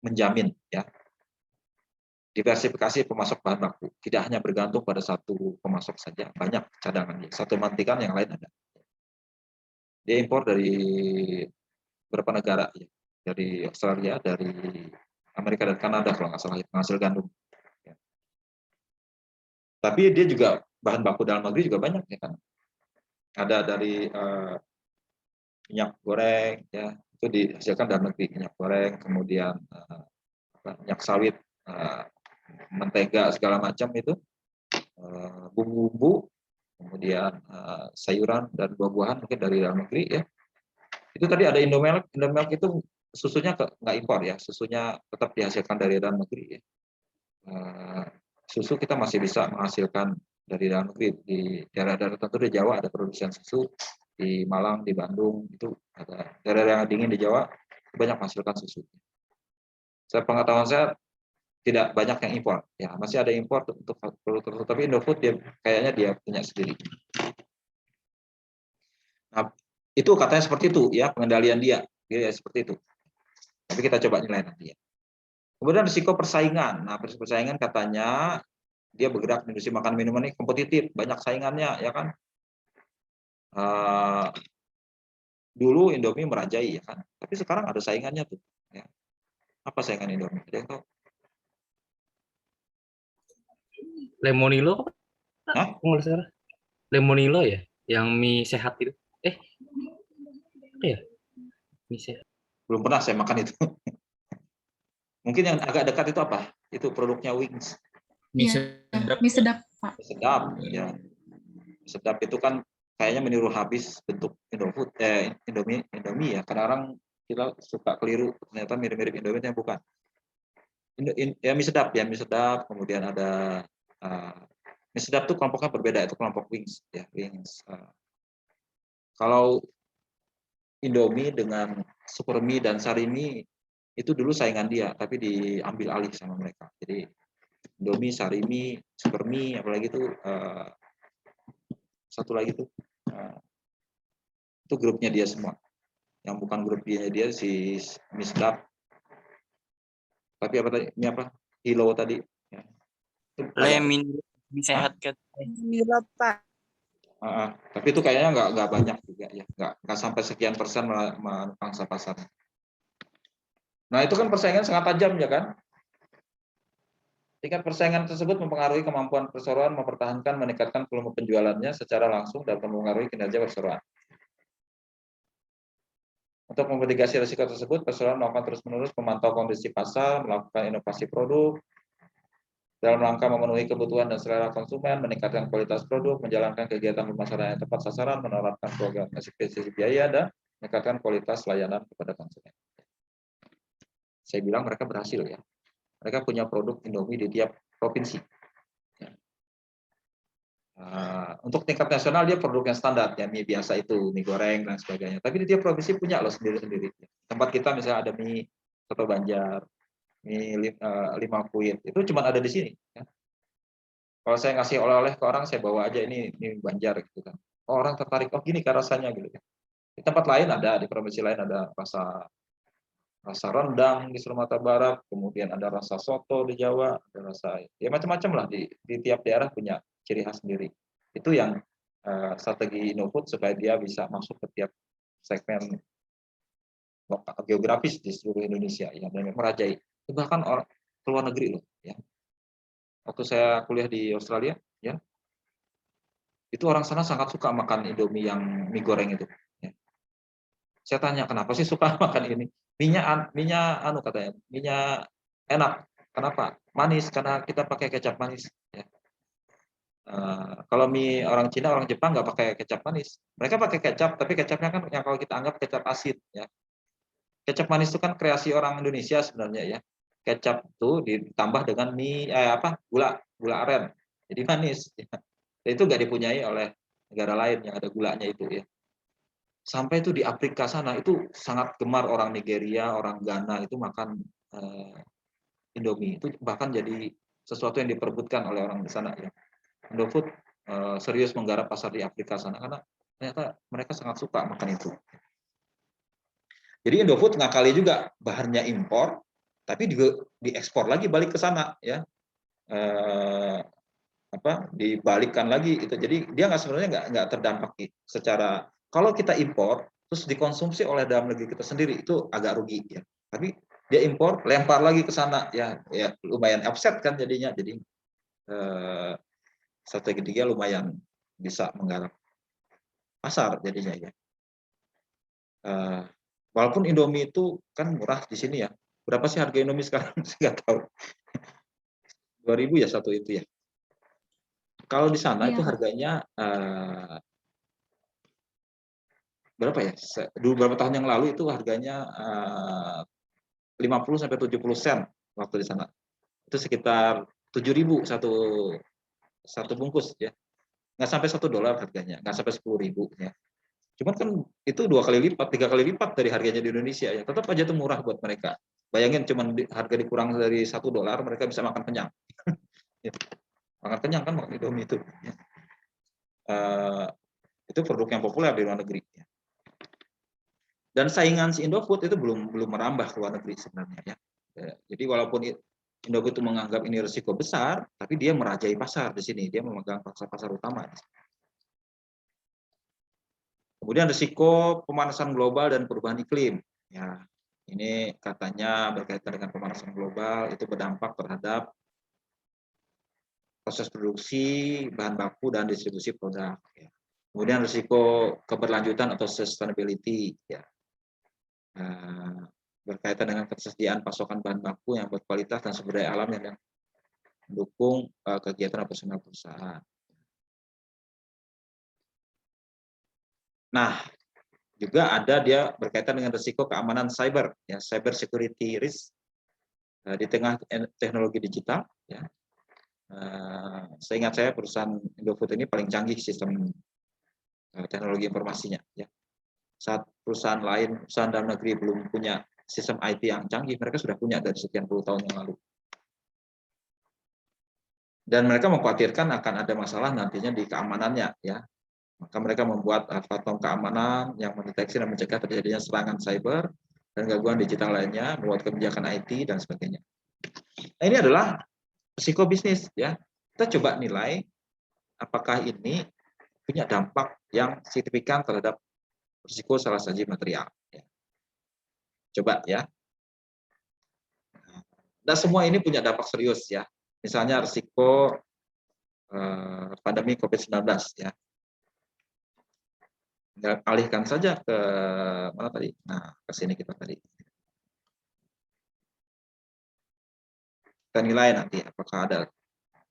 menjamin, ya, diversifikasi pemasok bahan baku, tidak hanya bergantung pada satu pemasok saja, banyak cadangannya. Satu matikan yang lain ada. Dia impor dari beberapa negara, ya. Dari Australia, dari Amerika dan Kanada kalau nggak salah, penghasil gandum. Ya. Tapi dia juga bahan baku dalam negeri juga banyak, ya kan. Ada dari minyak goreng, ya itu dihasilkan dalam negeri, minyak goreng, kemudian minyak sawit, mentega segala macam itu, bumbu-bumbu, kemudian sayuran dan buah-buahan mungkin dari dalam negeri ya. Itu tadi ada Indomilk itu susunya nggak impor ya, susunya tetap dihasilkan dari dalam negeri ya. Susu kita masih bisa menghasilkan dari dalam negeri di daerah-daerah tertentu di Jawa ada produsen susu, di Malang, di Bandung itu ada daerah yang dingin di Jawa banyak menghasilkan susu. Pengetahuan saya tidak banyak yang impor, ya masih ada impor untuk produk tertentu, tapi Indofood dia kayaknya dia punya sendiri. Nah, itu katanya seperti itu ya pengendalian dia seperti itu. Tapi kita coba nilai nanti ya. Kemudian risiko persaingan. Nah, persaingan katanya dia bergerak di industri makan minuman ini kompetitif, banyak saingannya ya kan. Dulu Indomie merajai ya kan, tapi sekarang ada saingannya tuh. Ya. Apa saingan Indomie? Ada yang tahu? Lemonilo, Hah? Lemonilo ya, yang mie sehat itu. Apa ya? Mie sehat. Belum pernah saya makan itu. Mungkin yang agak dekat itu apa? Itu produknya Wings. Mie Iya, sedap. mie sedap, Pak. Sedap, ya. Sedap itu kan kayaknya meniru habis bentuk Indofood, Indomie ya. Kadang-kadang kita suka keliru, ternyata mirip-mirip Indomie yang bukan. Ya mie sedap, kemudian ada mie sedap tuh kelompoknya berbeda, itu kelompok Wings ya, Wings. Kalau Indomie dengan Supermie dan Sarimi itu dulu saingan dia, tapi diambil alih sama mereka. Jadi Indomie, Sarimi, Supermie, apalagi itu satu lagi tuh itu grupnya dia semua. Yang bukan grup dia si mie sedap. Tapi apa tadi? Ini apa? Hilo tadi. Ya. Lemin sehat kan. Pak. Tapi itu kayaknya nggak banyak juga ya, nggak sampai sekian persen pangsa pasar. Nah itu kan persaingan sangat tajam ya kan. Tingkat persaingan tersebut mempengaruhi kemampuan perseroan mempertahankan meningkatkan volume penjualannya secara langsung dan mempengaruhi kinerja perseroan. Untuk memitigasi risiko tersebut, perseroan melakukan terus-menerus memantau kondisi pasar, melakukan inovasi produk, dalam rangka memenuhi kebutuhan dan selera konsumen, meningkatkan kualitas produk, menjalankan kegiatan pemasaran yang tepat sasaran, menerapkan program efisiensi biaya, dan meningkatkan kualitas layanan kepada konsumen. Saya bilang mereka berhasil ya. Mereka punya produk Indomie di tiap provinsi. Untuk tingkat nasional dia produk yang standar, ya mie biasa itu, mie goreng dan sebagainya. Tapi di tiap provinsi punya loh sendiri-sendiri. Tempat kita misalnya ada mie soto Banjar, mie 5 kuit. Itu cuma ada di sini. Ya. Kalau saya ngasih oleh-oleh ke orang, saya bawa aja ini Banjar gitu kan. Oh, orang tertarik, oh gini kan rasanya gitu. Di tempat lain ada, di provinsi lain ada rasa rendang di Sumatera Barat, kemudian ada rasa soto di Jawa, ada rasa ya macam-macam lah di tiap daerah punya ciri khas sendiri. Itu yang strategi Indofood supaya dia bisa masuk ke tiap segmen geografis di seluruh Indonesia ya, dan merajai. Bahkan orang ke luar negeri loh ya. Waktu saya kuliah di Australia ya, itu orang sana sangat suka makan Indomie yang mie goreng itu. Ya. Saya tanya kenapa sih suka makan ini? Minyak anu katanya, minyak enak. Kenapa? Manis karena kita pakai kecap manis. Ya. Kalau mie orang Cina, orang Jepang nggak pakai kecap manis. Mereka pakai kecap, tapi kecapnya kan yang kalau kita anggap kecap asin. Ya. Kecap manis itu kan kreasi orang Indonesia sebenarnya ya. Kecap itu ditambah dengan gula aren. Jadi manis. Ya. Dan itu nggak dipunyai oleh negara lain yang ada gulanya itu ya. Sampai itu di Afrika sana itu sangat gemar orang Nigeria, orang Ghana itu makan Indomie. Itu bahkan jadi sesuatu yang diperebutkan oleh orang di sana ya. Indofood serius menggarap pasar di Afrika sana karena ternyata mereka sangat suka makan itu. Jadi Indofood ngakali juga bahannya impor, tapi juga diekspor lagi balik ke sana ya. Dibalikkan lagi itu. Jadi dia sebenarnya nggak terdampak secara kalau kita impor terus dikonsumsi oleh dalam negeri kita sendiri itu agak rugi ya. Tapi dia impor lempar lagi ke sana ya lumayan offset kan jadinya. Jadi strategi dia lumayan bisa menggarap pasar jadinya ya. Walaupun Indomie itu kan murah di sini ya. Berapa sih harga Indomie sekarang? Saya nggak tahu. 2.000 ya satu itu ya. Kalau di sana itu harganya berapa ya? Beberapa tahun yang lalu itu harganya 50 sampai 70 sen waktu di sana. Itu sekitar 7.000 satu bungkus ya. Nggak sampai $1 harganya, nggak sampai 10.000 ya. Cuman kan itu 2 kali lipat, 3 kali lipat dari harganya di Indonesia ya. Tetap aja itu murah buat mereka. Bayangin cuman harga dikurang dari $1, mereka bisa makan kenyang. Makan kenyang kan makan Indomie itu. Ya. Itu produk yang populer di luar negeri. Ya. Dan saingan si Indofood itu belum merambah ke luar negeri sebenarnya ya. Jadi walaupun Indofood itu menganggap ini risiko besar, tapi dia merajai pasar di sini, dia memegang pasar utama. Kemudian risiko pemanasan global dan perubahan iklim. Ya, ini katanya berkaitan dengan pemanasan global itu berdampak terhadap proses produksi bahan baku dan distribusi produk. Ya. Kemudian risiko keberlanjutan atau sustainability. Ya. Berkaitan dengan ketersediaan pasokan bahan baku yang berkualitas dan sumber daya alam yang mendukung kegiatan operasional perusahaan. Nah, juga ada dia berkaitan dengan risiko keamanan cyber, ya cyber security risk di tengah teknologi digital. Ya. Seingat saya perusahaan Indofood ini paling canggih sistem teknologi informasinya. Ya. Saat perusahaan dalam negeri belum punya sistem IT yang canggih, mereka sudah punya dari sekian puluh tahun yang lalu. Dan mereka mengkhawatirkan akan ada masalah nantinya di keamanannya, ya. Maka mereka membuat platform keamanan yang mendeteksi dan mencegah terjadinya serangan cyber dan gangguan digital lainnya, membuat kebijakan IT dan sebagainya. Nah, ini adalah risiko bisnis, ya. Kita coba nilai apakah ini punya dampak yang signifikan terhadap risiko salah saji material. Ya. Coba ya. Dan semua ini punya dampak serius ya. Misalnya risiko pandemi COVID-19 ya. Alihkan saja ke mana tadi? Nah, ke sini kita tadi. Kita nilai nanti apakah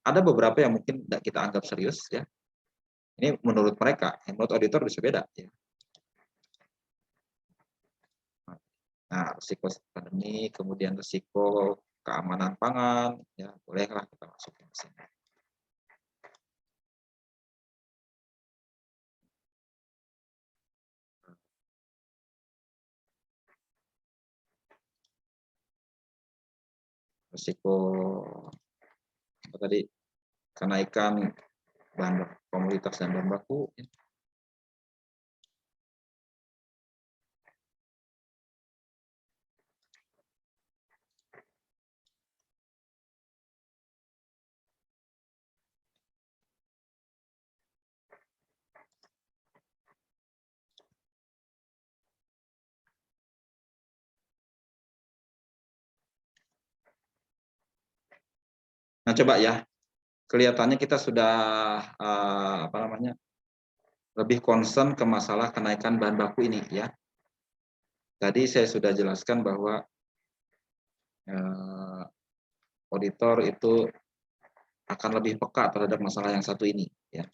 ada beberapa yang mungkin tidak kita anggap serius ya. Ini menurut mereka, menurut auditor bisa beda ya. Nah, risiko pandemi, kemudian risiko keamanan pangan, ya bolehlah kita masukin ke sini. risiko apa tadi, kenaikan bahan komoditas dan bahan baku. Nah, coba ya, kelihatannya kita sudah apa namanya, lebih concern ke masalah kenaikan bahan baku ini ya. Tadi saya sudah jelaskan bahwa auditor itu akan lebih peka terhadap masalah yang satu ini ya.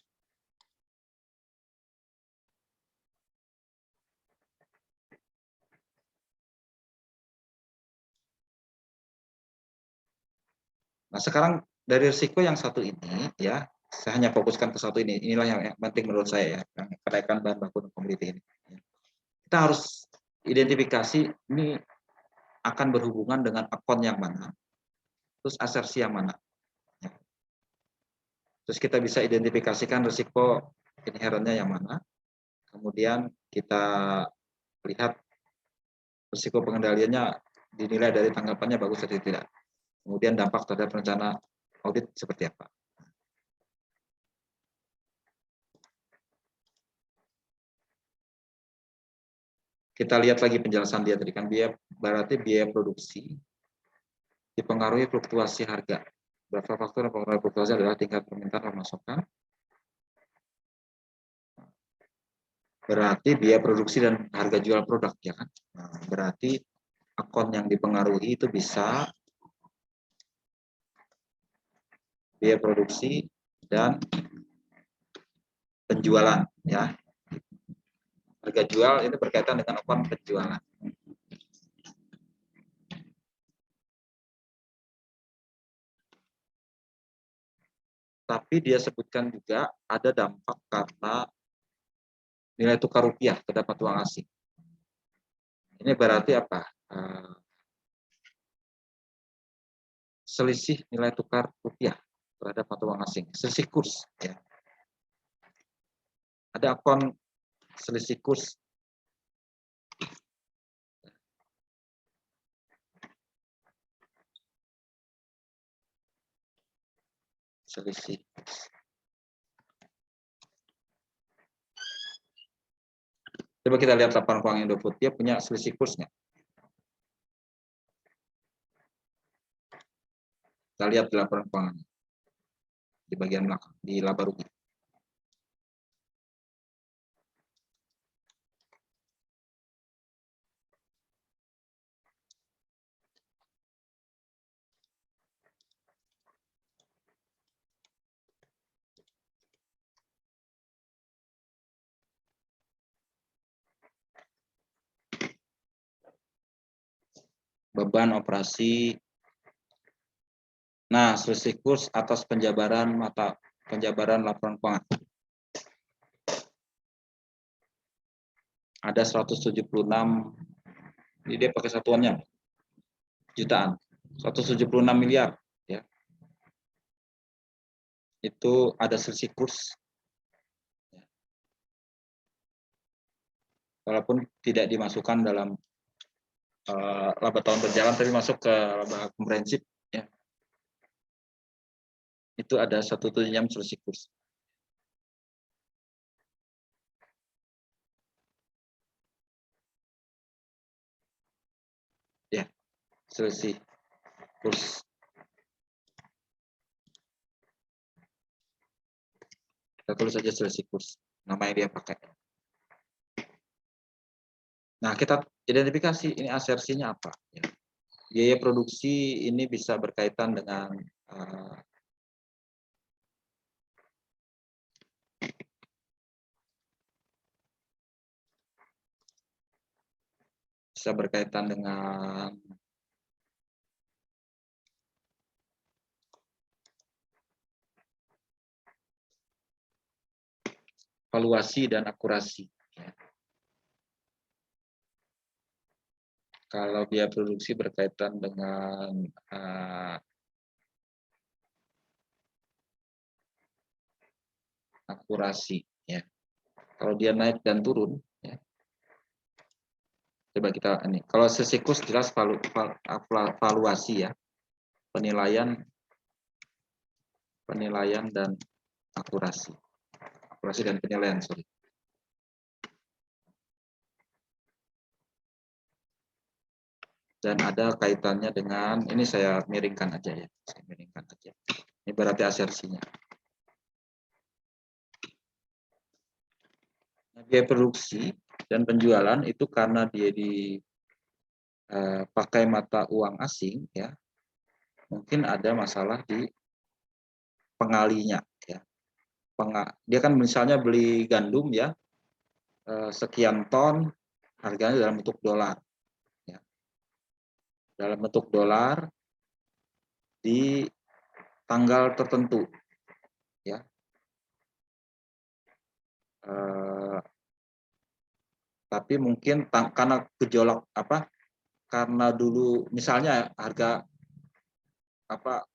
Nah, sekarang dari risiko yang satu ini ya, saya hanya fokuskan ke satu ini. Inilah yang penting menurut saya ya, yang kenaikan bahan baku dan komoditi ini. Kita harus identifikasi ini akan berhubungan dengan akun yang mana, terus asersi yang mana. Terus kita bisa identifikasikan risiko inherentnya yang mana, kemudian kita lihat risiko pengendaliannya dinilai dari tanggapannya bagus atau tidak. Kemudian dampak terhadap rencana audit seperti apa. Kita lihat lagi penjelasan dia tadi kan, biaya berarti biaya produksi dipengaruhi fluktuasi harga. Beberapa faktor yang mempengaruhi fluktuasi adalah tingkat permintaan dan pasokan. Berarti biaya produksi dan harga jual produk ya kan. Nah, berarti akun yang dipengaruhi itu bisa biaya produksi dan penjualan ya. Harga jual itu berkaitan dengan akun penjualan. Tapi dia sebutkan juga ada dampak karena nilai tukar rupiah terdapat uang asing. Ini berarti apa? Selisih nilai tukar rupiah terhadap mata uang asing, selisih kurs. Ya. Ada akun selisih kurs. Selisih. Coba kita lihat laporan keuangan Indofood, dia punya selisih kursnya. Kita lihat di laporan keuangan di bagian belakang, di laba rugi. Beban operasi. Nah, selisih kurs atas penjabaran laporan keuangan. Ada 176, ini dia pakai satuannya jutaan, 176 miliar ya. Itu ada selisih kurs. Walaupun tidak dimasukkan dalam laba tahun berjalan, tapi masuk ke laba komprehensif ya. Itu ada 176 selisih kurs. Ya, selisih kurs. Kita tulis saja selisih kurs, nama yang dia pakai. Nah, kita identifikasi ini asersinya apa. Ya. Biaya produksi ini bisa berkaitan dengan valuasi dan akurasi. Kalau biaya produksi berkaitan dengan akurasi ya. Kalau dia naik dan turun ya. Coba kita ini. Kalau siklus jelas valuasi ya. Penilaian dan akurasi. Akurasi dan penilaian, sorry. Dan ada kaitannya dengan, ini saya miringkan aja ya. Saya miringkan aja. Ini berarti asersinya. Nah, biaya produksi dan penjualan itu karena dia dipakai mata uang asing ya. Mungkin ada masalah di pengalinya ya. Dia kan misalnya beli gandum ya, sekian ton, harganya dalam bentuk dolar. Ya. Dalam bentuk dolar di tanggal tertentu. Ya. Tapi mungkin karena gejolak karena dulu misalnya harga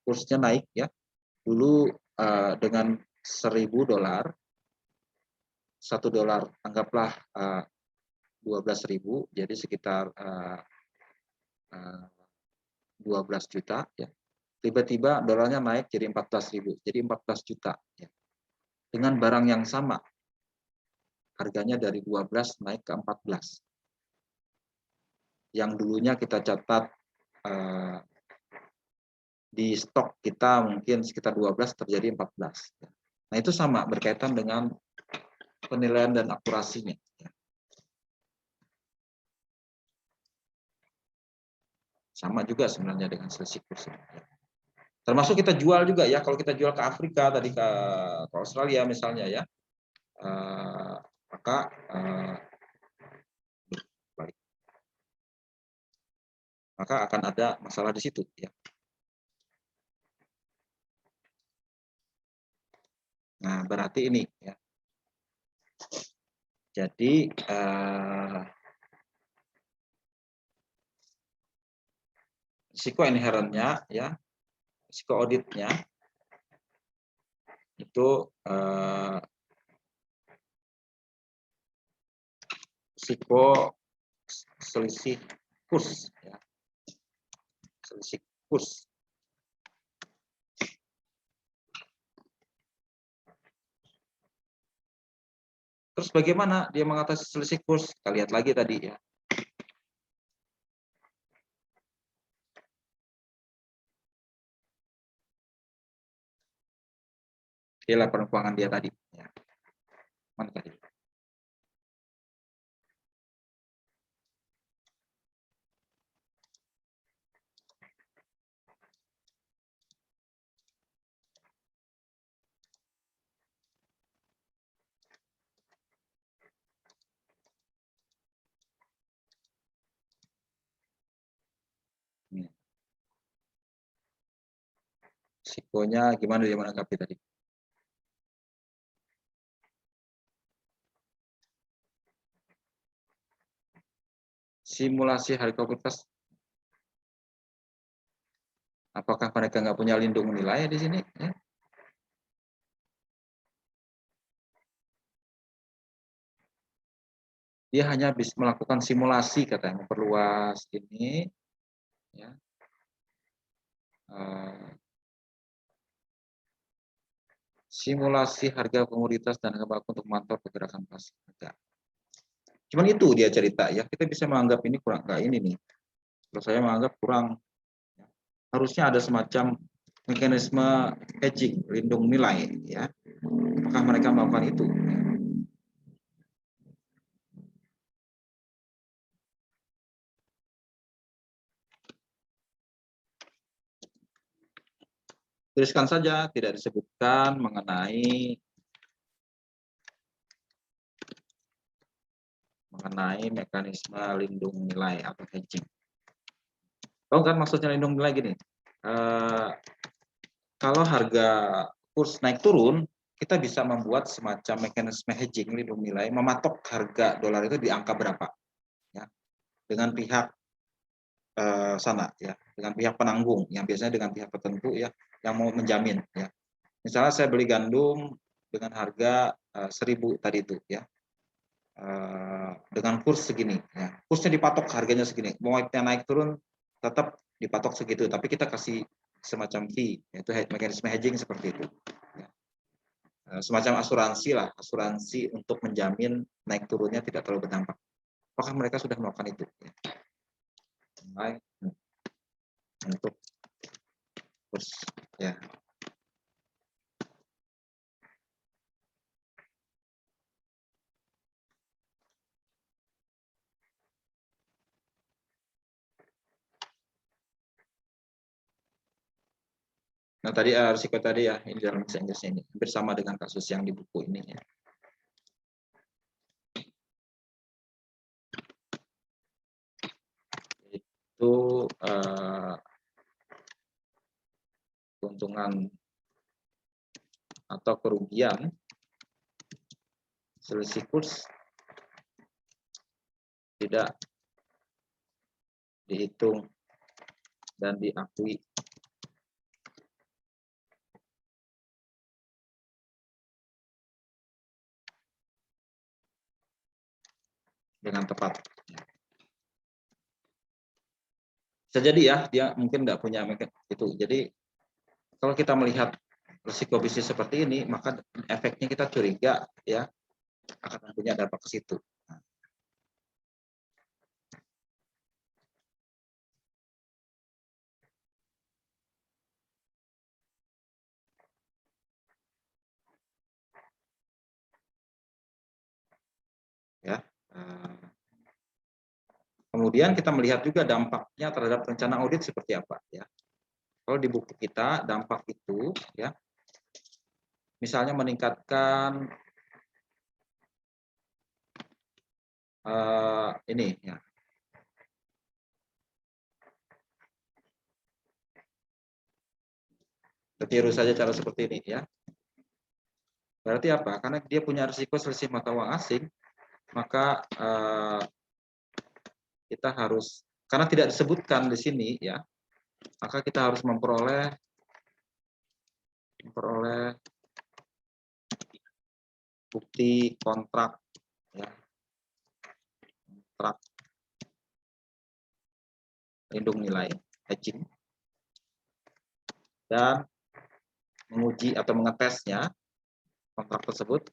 kursnya naik ya. Dulu dengan $1.000, $1 anggaplah 12.000, jadi sekitar 12 juta ya. Tiba-tiba dolarnya naik jadi 14.000, jadi 14 juta ya. Dengan barang yang sama harganya dari 12 naik ke 14. Yang dulunya kita catat di stok kita mungkin sekitar 12 terjadi 14. Nah, itu sama berkaitan dengan penilaian dan akurasinya. Sama juga sebenarnya dengan selisih kurs. Termasuk kita jual juga ya, kalau kita jual ke Afrika tadi ke Australia misalnya ya, maka akan ada masalah di situ ya. Nah, berarti ini ya. Jadi risiko inherentnya ya, risiko auditnya itu risiko selisih kurs ya. Selisih kurs. Terus bagaimana dia mengatasi selisih kurs? Kita lihat lagi tadi ya. Di laporan keuangan dia tadi. Ya. Mana tadi? Risikonya gimana dia menanggapi tadi? Simulasi harga komoditas. Apakah mereka nggak punya lindung nilai di sini? Ya. Dia hanya bisa melakukan simulasi katanya, memperluas ini. Ya. Simulasi harga komoditas dan harga baku untuk memantau pergerakan pasar harga. Cuman itu dia cerita ya, kita bisa menganggap ini kurang, nggak ini nih. Kalau saya menganggap kurang, harusnya ada semacam mekanisme hedging, lindung nilai ya. Apakah mereka melakukan itu? Tuliskan saja, tidak disebutkan mengenai mekanisme lindung nilai atau hedging. Tahu kan maksudnya lindung nilai gini? Kalau harga kurs naik turun, kita bisa membuat semacam mekanisme hedging lindung nilai, mematok harga dolar itu di angka berapa, ya, dengan pihak sana, ya, dengan pihak penanggung, yang biasanya dengan pihak tertentu, ya, yang mau menjamin, ya. Misalnya saya beli gandum dengan harga 1.000 tadi itu ya. Dengan kurs segini ya. Kursnya dipatok harganya segini. Mau naik turun tetap dipatok segitu, tapi kita kasih semacam fee, yaitu mekanisme hedging seperti itu. Ya. Semacam asuransi lah, asuransi untuk menjamin naik turunnya tidak terlalu berdampak. Apakah mereka sudah melakukan itu? Ya. Mulai untuk kurs ya. Nah tadi risiko tadi ya, ini dalam bahasa Inggrisnya ini hampir sama dengan kasus yang di buku ini ya. Itu keuntungan atau kerugian selisih kurs tidak dihitung dan diakui dengan tepat. Bisa jadi ya, dia mungkin tidak punya itu. Jadi kalau kita melihat risiko bisnis seperti ini, maka efeknya kita curiga ya akan punya dampak ke situ. Ya. Kemudian kita melihat juga dampaknya terhadap rencana audit seperti apa ya. Kalau di buku kita dampak itu ya, misalnya meningkatkan ini ya. Ketiru saja cara seperti ini ya. Berarti apa? Karena dia punya risiko selisih mata uang asing, maka kita harus, karena tidak disebutkan di sini ya, maka kita harus memperoleh bukti kontrak ya, kontrak lindung nilai hedging dan menguji atau mengetesnya kontrak tersebut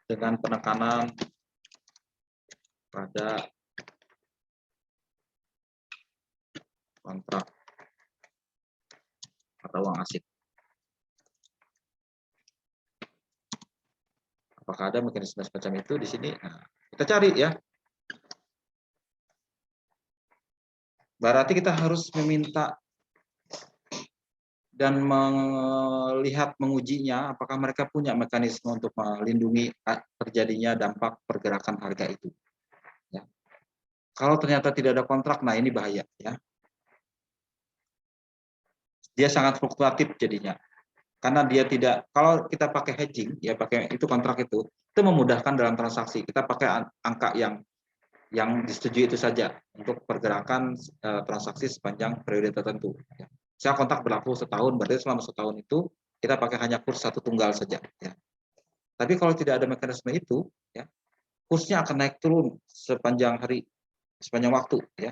dengan penekanan pada kontrak mata uang asing. Apakah ada mekanisme semacam itu di sini? Nah, kita cari ya. Berarti kita harus meminta dan melihat, mengujinya apakah mereka punya mekanisme untuk melindungi terjadinya dampak pergerakan harga itu. Ya. Kalau ternyata tidak ada kontrak, nah ini bahaya ya. Dia sangat fluktuatif jadinya. Karena dia tidak, kalau kita pakai hedging, ya pakai itu kontrak itu memudahkan dalam transaksi. Kita pakai angka yang disetujui itu saja untuk pergerakan transaksi sepanjang periode tertentu. Ya. Saya kontrak berlaku setahun, berarti selama setahun itu kita pakai hanya kurs satu tunggal saja. Ya. Tapi kalau tidak ada mekanisme itu, ya, kursnya akan naik turun sepanjang hari, sepanjang waktu. Ya.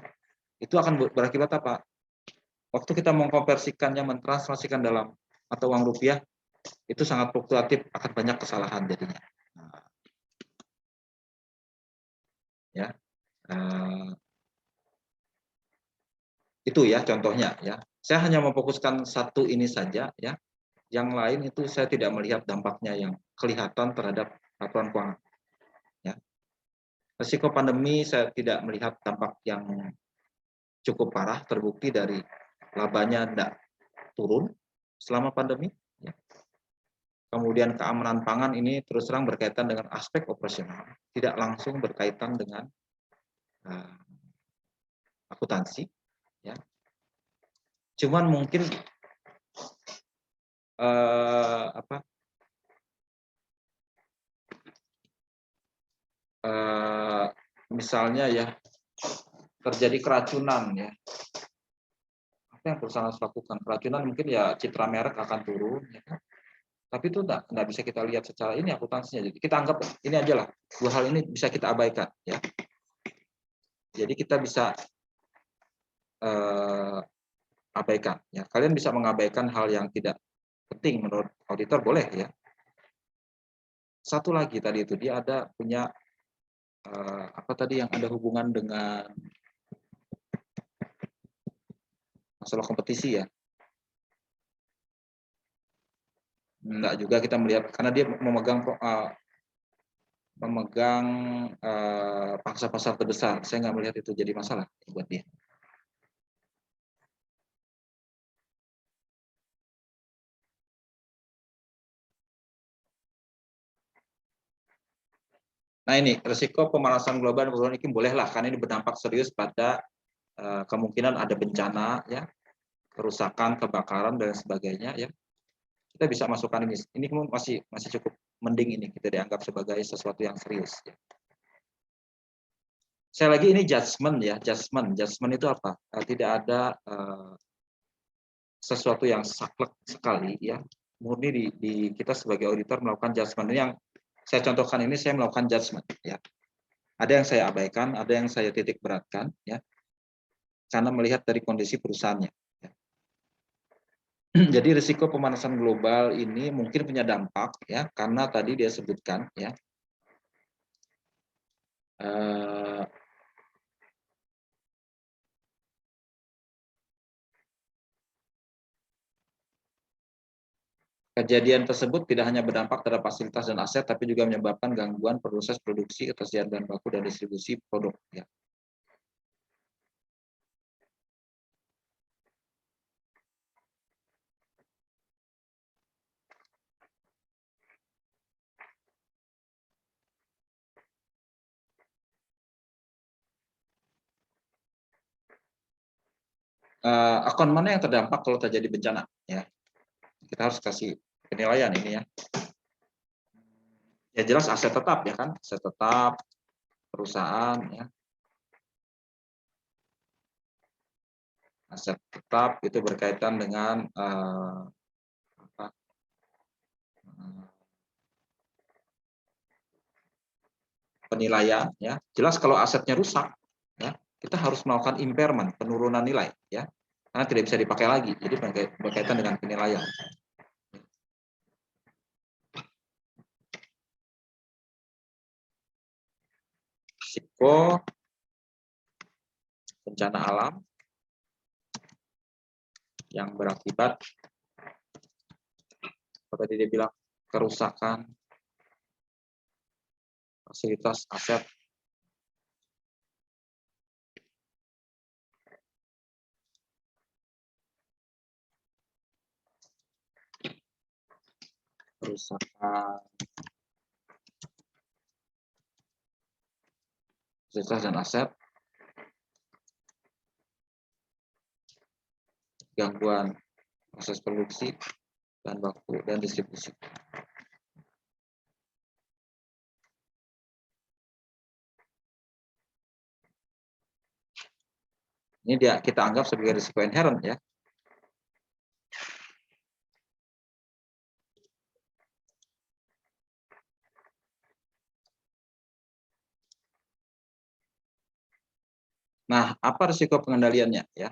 Itu akan berakibat apa? Waktu kita mengkonversikannya, mentranslasikan dalam atau uang rupiah, itu sangat fluktuatif, akan banyak kesalahan jadinya. Nah, ya, itu ya contohnya ya. Saya hanya memfokuskan satu ini saja ya. Yang lain itu saya tidak melihat dampaknya yang kelihatan terhadap laporan keuangan. Ya. Risiko pandemi saya tidak melihat dampak yang cukup parah, terbukti dari labanya tidak turun selama pandemi. Ya. Kemudian keamanan pangan ini terus terang berkaitan dengan aspek operasional, tidak langsung berkaitan dengan akuntansi. Ya. Cuman mungkin misalnya ya terjadi keracunan ya, apa yang perusahaan harus lakukan? Keracunan mungkin ya citra merek akan turun, ya kan? Tapi itu enggak bisa kita lihat secara ini akuntansinya. Jadi kita anggap ini aja lah, dua hal ini bisa kita abaikan ya. Jadi kita bisa abaikan ya. Kalian bisa mengabaikan hal yang tidak penting menurut auditor, boleh ya. Satu lagi tadi itu dia ada punya apa tadi yang ada hubungan dengan masalah kompetisi ya. Enggak juga kita melihat karena dia memegang pangsa pasar terbesar. Saya nggak melihat itu jadi masalah buat dia. Nah ini risiko pemanasan global dan perubahan iklim bolehlah karena ini berdampak serius pada kemungkinan ada bencana ya, kerusakan, kebakaran dan sebagainya ya. Kita bisa masukkan ini. Ini masih cukup mending ini kita dianggap sebagai sesuatu yang serius ya. Saya lagi ini judgement ya, judgement itu apa? Tidak ada sesuatu yang saklek sekali ya. Murni di kita sebagai auditor melakukan judgement. Ini yang saya contohkan ini saya melakukan judgement ya. Ada yang saya abaikan, ada yang saya titik beratkan ya. Karena melihat dari kondisi perusahaannya. Ya. Jadi risiko pemanasan global ini mungkin punya dampak ya karena tadi dia sebutkan ya. Kejadian tersebut tidak hanya berdampak terhadap fasilitas dan aset, tapi juga menyebabkan gangguan proses produksi, ketersediaan bahan baku, dan distribusi produk. Ya. Akun mana yang terdampak kalau terjadi bencana? Ya, kita harus kasih penilaian ini ya. Ya jelas aset tetap ya kan, aset tetap perusahaan ya. Aset tetap itu berkaitan dengan penilaian ya. Jelas kalau asetnya rusak ya, kita harus melakukan impairment, penurunan nilai ya. Karena tidak bisa dipakai lagi. Jadi berkaitan dengan penilaian. Risiko bencana alam yang berakibat seperti dia bilang kerusakan fasilitas aset kerusakan fasilitas dan aset, gangguan proses produksi bahan baku dan distribusi. Ini kita anggap sebagai risiko inherent ya. Nah, apa risiko pengendaliannya ya?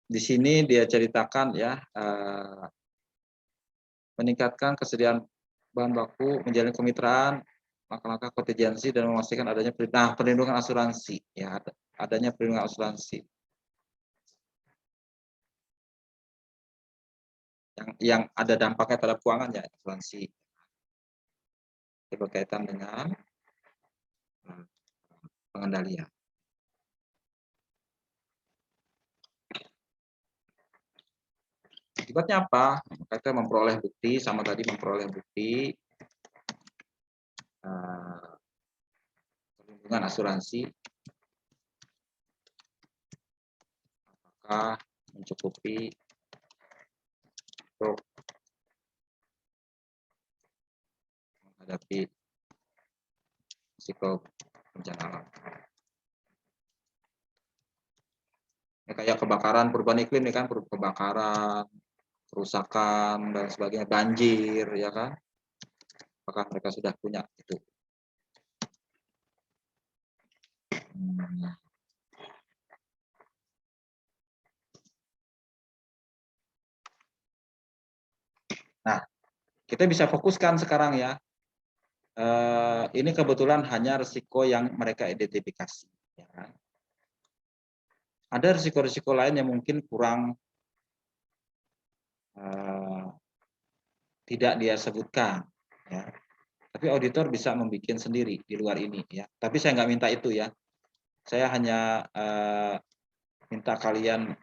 Di sini dia ceritakan ya, meningkatkan kesediaan bahan baku, menjalin kemitraan, langkah-langkah kontingensi dan memastikan adanya perlindungan asuransi ya, adanya perlindungan asuransi yang ada dampaknya terhadap keuangan ya, asuransi berkaitan dengan pengendalian. Akibatnya apa? Kita memperoleh bukti, sama tadi memperoleh bukti perlindungan asuransi apakah mencukupi untuk menghadapi risiko bencana alam. Ya, kayak kebakaran, perubahan iklim nih kan, kebakaran, kerusakan dan sebagainya, banjir, ya kan? Apakah mereka sudah punya itu? Nah, kita bisa fokuskan sekarang ya. Ini kebetulan hanya risiko yang mereka identifikasi. Ya kan? Ada risiko-risiko lain yang mungkin kurang tidak dia sebutkan. Ya. Tapi auditor bisa membuat sendiri di luar ini. Ya. Tapi saya nggak minta itu ya. Saya hanya minta kalian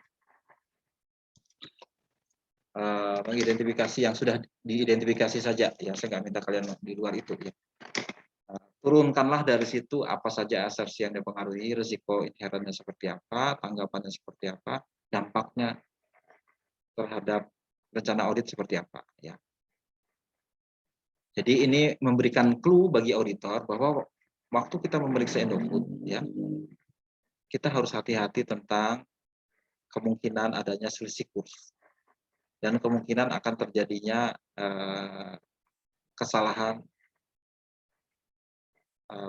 mengidentifikasi yang sudah diidentifikasi saja. Ya, saya nggak minta kalian di luar itu. Ya. Turunkanlah dari situ apa saja asersi yang dipengaruhi, risiko inherentnya seperti apa, tanggapannya seperti apa, dampaknya terhadap rencana audit seperti apa. Ya. Jadi ini memberikan clue bagi auditor bahwa waktu kita memeriksa Indofood, ya, kita harus hati-hati tentang kemungkinan adanya selisih kurs dan kemungkinan akan terjadinya kesalahan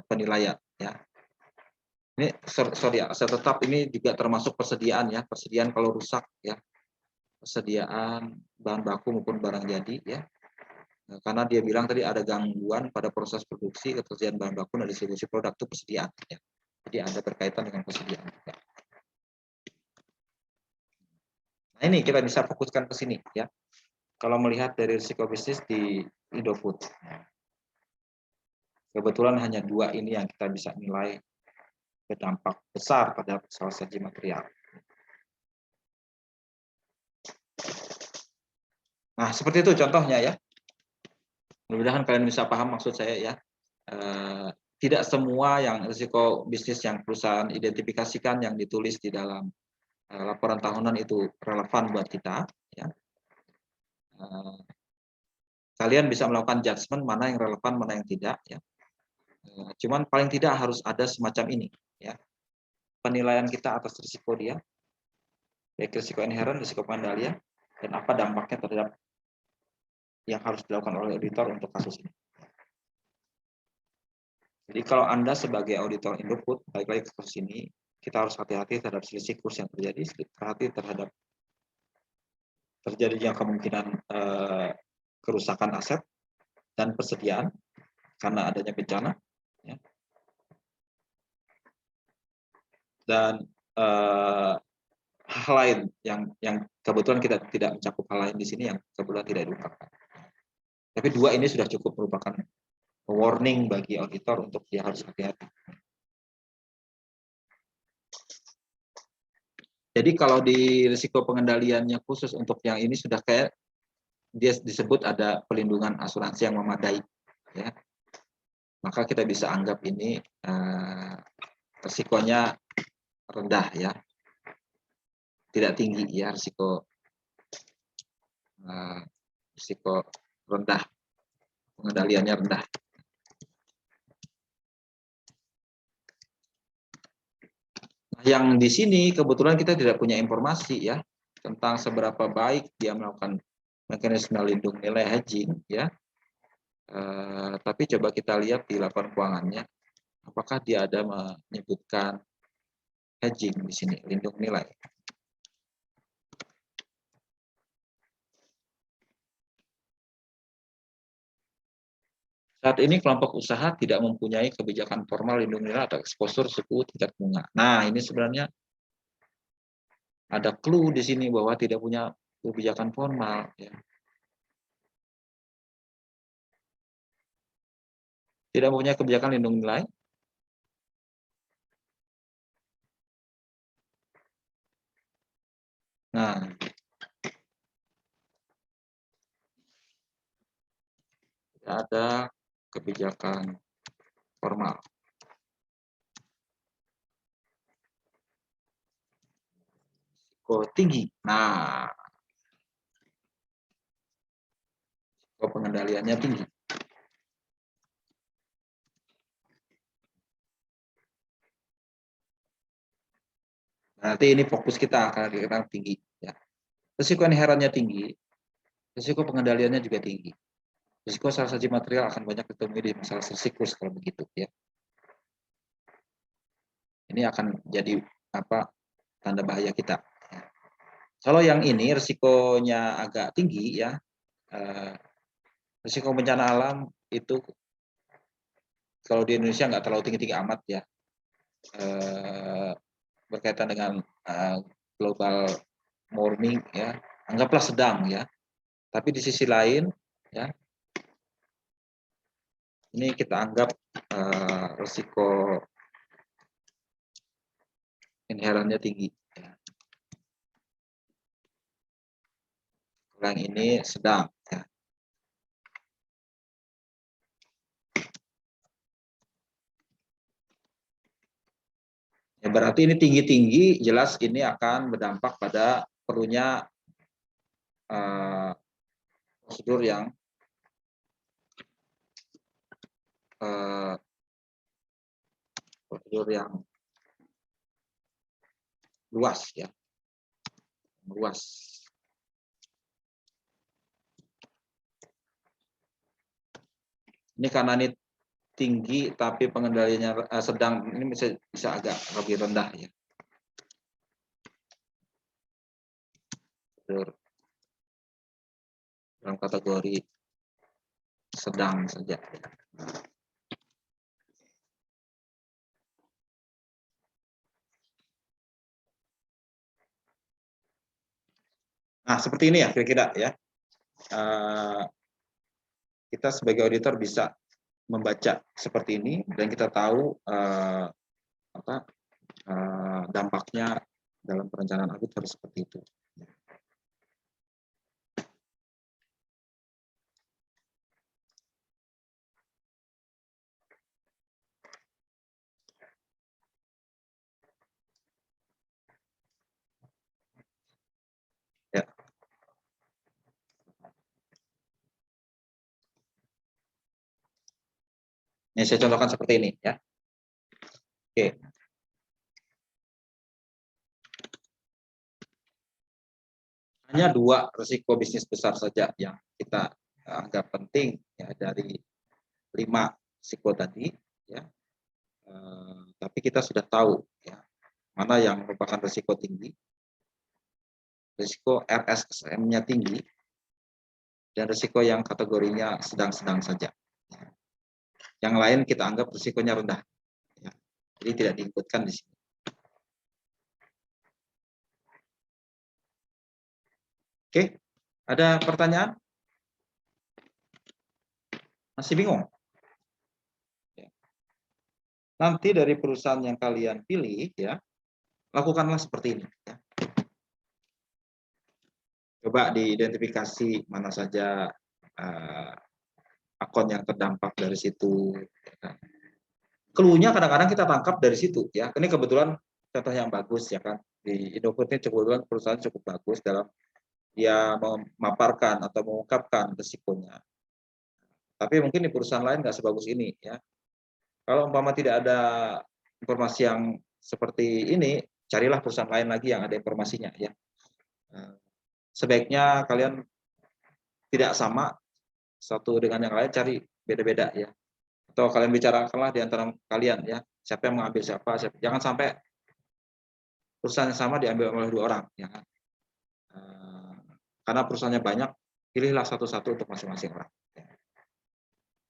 penilaian. Ya. Ini sorry ya, saya tetap ini juga termasuk persediaan ya, persediaan kalau rusak ya, persediaan bahan baku maupun barang jadi ya. Nah, karena dia bilang tadi ada gangguan pada proses produksi, ketersediaan bahan baku dan distribusi produk itu persediaan ya. Jadi ada berkaitan dengan persediaan juga. Nah, ini kita bisa fokuskan ke sini ya. Kalau melihat dari risiko bisnis di Indofood. Kebetulan hanya dua ini yang kita bisa nilai berdampak besar pada salah satu material. Nah, seperti itu contohnya ya. Mudah-mudahan kalian bisa paham maksud saya ya. Tidak semua yang risiko bisnis yang perusahaan identifikasikan yang ditulis di dalam laporan tahunan itu relevan buat kita. Ya. Kalian bisa melakukan judgement mana yang relevan, mana yang tidak. Ya. Cuman paling tidak harus ada semacam ini. Ya. Penilaian kita atas risiko dia, baik risiko inherent, risiko pengendalian, dan apa dampaknya terhadap yang harus dilakukan oleh auditor untuk kasus ini. Jadi kalau Anda sebagai auditor Indofood, balik lagi ke kasus ini, kita harus hati-hati terhadap selisih kurs yang terjadi, hati terhadap terjadinya kemungkinan kerusakan aset dan persediaan karena adanya bencana. Ya. Dan hal lain yang kebetulan kita tidak mencakup hal lain di sini yang kebetulan tidak diungkapkan. Tapi dua ini sudah cukup merupakan warning bagi auditor untuk dia harus hati-hati. Jadi kalau di risiko pengendaliannya khusus untuk yang ini sudah kayak dia disebut ada pelindungan asuransi yang memadai, ya. Maka kita bisa anggap ini risikonya rendah ya, tidak tinggi ya risiko rendah, pengendaliannya rendah. Yang di sini kebetulan kita tidak punya informasi ya tentang seberapa baik dia melakukan mekanisme lindung nilai hedging ya. Tapi coba kita lihat di laporan keuangannya, apakah dia ada menyebutkan hedging di sini, lindung nilai. Saat ini kelompok usaha tidak mempunyai kebijakan formal lindung nilai atau eksposur suku tingkat bunga. Nah, ini sebenarnya ada clue di sini bahwa tidak punya kebijakan formal. Ya. Tidak mempunyai kebijakan lindung nilai. Nah, tidak ada kebijakan formal. Risiko tinggi. Nah, risiko pengendaliannya tinggi. Nanti ini fokus kita akan tinggi. Ya. Risiko inherannya tinggi, risiko pengendaliannya juga tinggi. Risiko salah saji material akan banyak ditemui di masalah siklus kalau begitu. Ya. Ini akan jadi tanda bahaya kita. Ya. Kalau yang ini risikonya agak tinggi, ya, risiko bencana alam itu kalau di Indonesia nggak terlalu tinggi-tinggi amat, ya, berkaitan dengan global warming, ya, anggaplah sedang, ya. Tapi di sisi lain, ya, ini kita anggap risiko inherannya tinggi. Ya. Yang ini sedang. Ya. Ya, berarti ini tinggi-tinggi, jelas ini akan berdampak pada perlunya prosedur yang luas, ya, luas. Ini karena ini tinggi tapi pengendaliannya sedang, ini bisa agak lebih rendah, ya. Dalam kategori sedang saja. Nah, seperti ini ya kira-kira, ya. Kita sebagai auditor bisa membaca seperti ini dan kita tahu dampaknya dalam perencanaan audit harus seperti itu. Ya. Ini saya contohkan seperti ini, ya. Oke. Hanya 2 risiko bisnis besar saja yang kita anggap penting, ya, dari 5 risiko tadi, ya. Tapi kita sudah tahu, ya, mana yang merupakan risiko tinggi, risiko RSSM-nya tinggi, dan risiko yang kategorinya sedang-sedang saja. Yang lain kita anggap risikonya rendah, ya. Jadi tidak diikutkan di sini. Oke, ada pertanyaan? Masih bingung? Nanti dari perusahaan yang kalian pilih, ya, lakukanlah seperti ini, ya. Coba diidentifikasi mana saja akun yang terdampak dari situ. Clue-nya kadang-kadang kita tangkap dari situ, ya. Ini kebetulan contoh yang bagus, ya kan. Di Indofood ini kebetulan perusahaan cukup bagus dalam dia memaparkan atau mengungkapkan risikonya. Tapi mungkin di perusahaan lain nggak sebagus ini, ya. Kalau umpama tidak ada informasi yang seperti ini, carilah perusahaan lain lagi yang ada informasinya, ya. Sebaiknya kalian tidak sama satu dengan yang lain, cari beda-beda, ya. Atau kalian bicarakanlah di antara kalian, ya, siapa yang mengambil siapa. Jangan sampai perusahaan yang sama diambil oleh 2 orang, ya kan. Karena perusahaannya banyak, pilihlah satu-satu untuk masing-masing orang. Ya.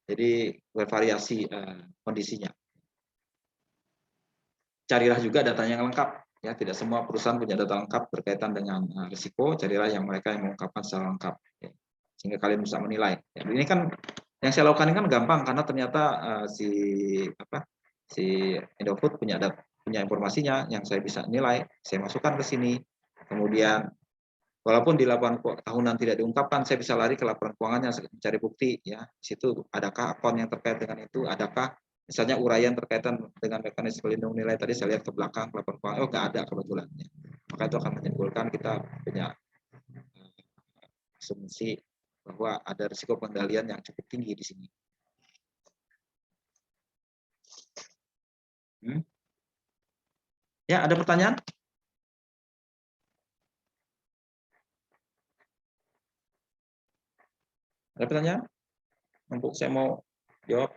Jadi bervariasi kondisinya. Carilah juga datanya yang lengkap, ya. Tidak semua perusahaan punya data lengkap berkaitan dengan risiko. Carilah yang mereka yang mengungkapkan secara lengkap, ya, sehingga kalian bisa menilai. Ya, ini kan yang saya lakukan ini kan gampang karena ternyata si Indofood punya informasinya yang saya bisa nilai, saya masukkan ke sini. Kemudian walaupun di laporan tahunan tidak diungkapkan, saya bisa lari ke laporan keuangannya mencari bukti, ya. Di situ adakah akun yang terkait dengan itu, adakah misalnya uraian terkaitan dengan mekanisme pelindung nilai tadi, saya lihat ke belakang laporan keuangan, oh nggak ada kebetulan, ya. Maka itu akan menimbulkan kita punya asumsi bahwa ada risiko pengendalian yang cukup tinggi di sini. Ya, ada pertanyaan? Ada pertanyaan? Untuk saya mau jawab.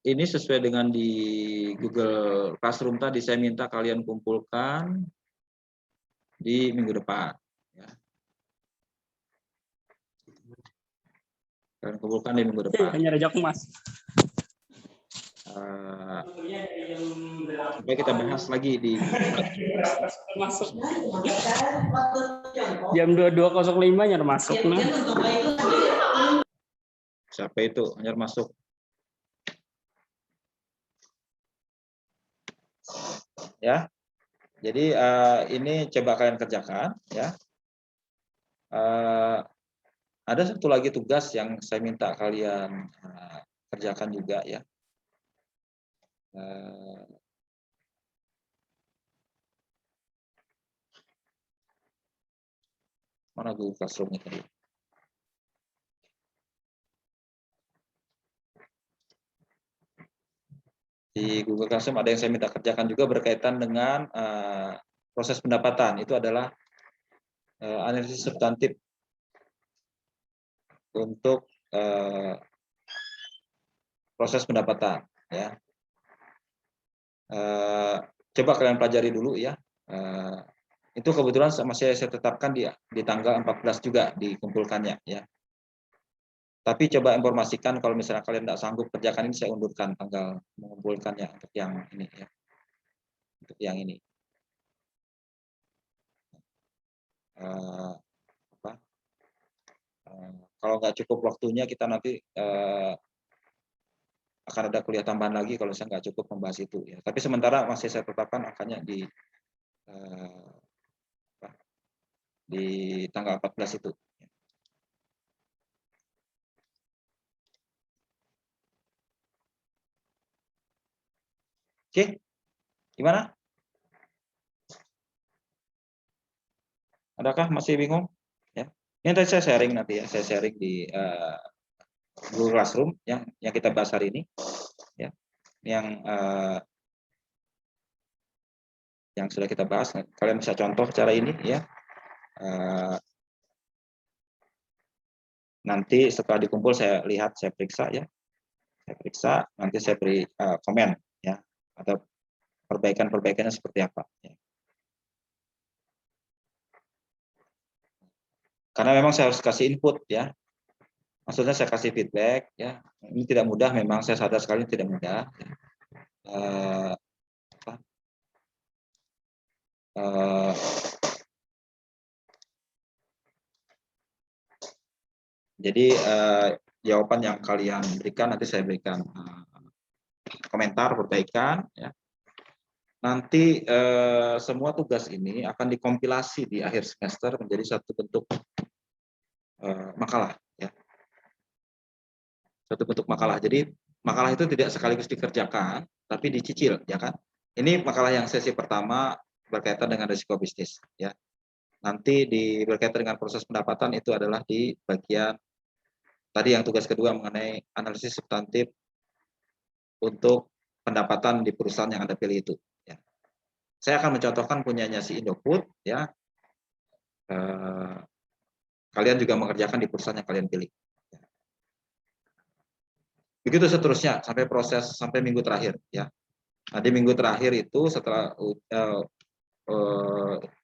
Ini sesuai dengan di Google Classroom tadi, saya minta kalian kumpulkan di minggu depan. Ya. Kalian kumpulkan di minggu depan. Hanya rejak mas. Supaya kita bahas lagi di Masuk. Jam 22.05 nyar masuk. Nah. siapa itu hanya masuk. Ya, jadi ini coba kalian kerjakan. Ya, ada satu lagi tugas yang saya minta kalian kerjakan juga ya. Mana Google Classroom-nya tadi? Di Google Classroom ada yang saya minta kerjakan juga berkaitan dengan proses pendapatan. Itu adalah analisis substantif untuk proses pendapatan. Ya. Coba kalian pelajari dulu ya. Itu kebetulan masih saya tetapkan di tanggal 14 juga dikumpulkannya ya. Tapi coba informasikan kalau misalnya kalian tidak sanggup kerjakan ini, saya undurkan tanggal mengumpulkannya untuk yang ini ya. Untuk yang ini. Kalau nggak cukup waktunya, kita nanti akan ada kuliah tambahan lagi kalau saya nggak cukup membahas itu ya. Tapi sementara masih saya tetapkan angkanya di tanggal 14 itu. Oke, gimana? Adakah masih bingung? Ya, ini tadi saya sharing nanti ya, saya sharing di Google Classroom yang kita bahas hari ini, ya, yang sudah kita bahas. Kalian bisa contoh cara ini ya. Nanti setelah dikumpul saya lihat, saya periksa ya, nanti saya beri komen ya, atau perbaikannya seperti apa. Ya. Karena memang saya harus kasih input ya, maksudnya saya kasih feedback ya. Ini tidak mudah, memang saya sadar sekali tidak mudah. Ya. Jadi jawaban yang kalian berikan nanti saya berikan komentar perbaikan ya. Nanti semua tugas ini akan dikompilasi di akhir semester menjadi satu bentuk makalah ya. Satu bentuk makalah. Jadi makalah itu tidak sekaligus dikerjakan, tapi dicicil ya kan. Ini makalah yang sesi pertama berkaitan dengan risiko bisnis ya. Nanti berkaitan dengan proses pendapatan itu adalah di bagian tadi yang tugas kedua mengenai analisis substantif untuk pendapatan di perusahaan yang Anda pilih itu. Ya. Saya akan mencontohkan punyanya si Indofood, ya. Kalian juga mengerjakan di perusahaan yang kalian pilih. Begitu seterusnya sampai minggu terakhir, ya. Nah, di minggu terakhir itu setelah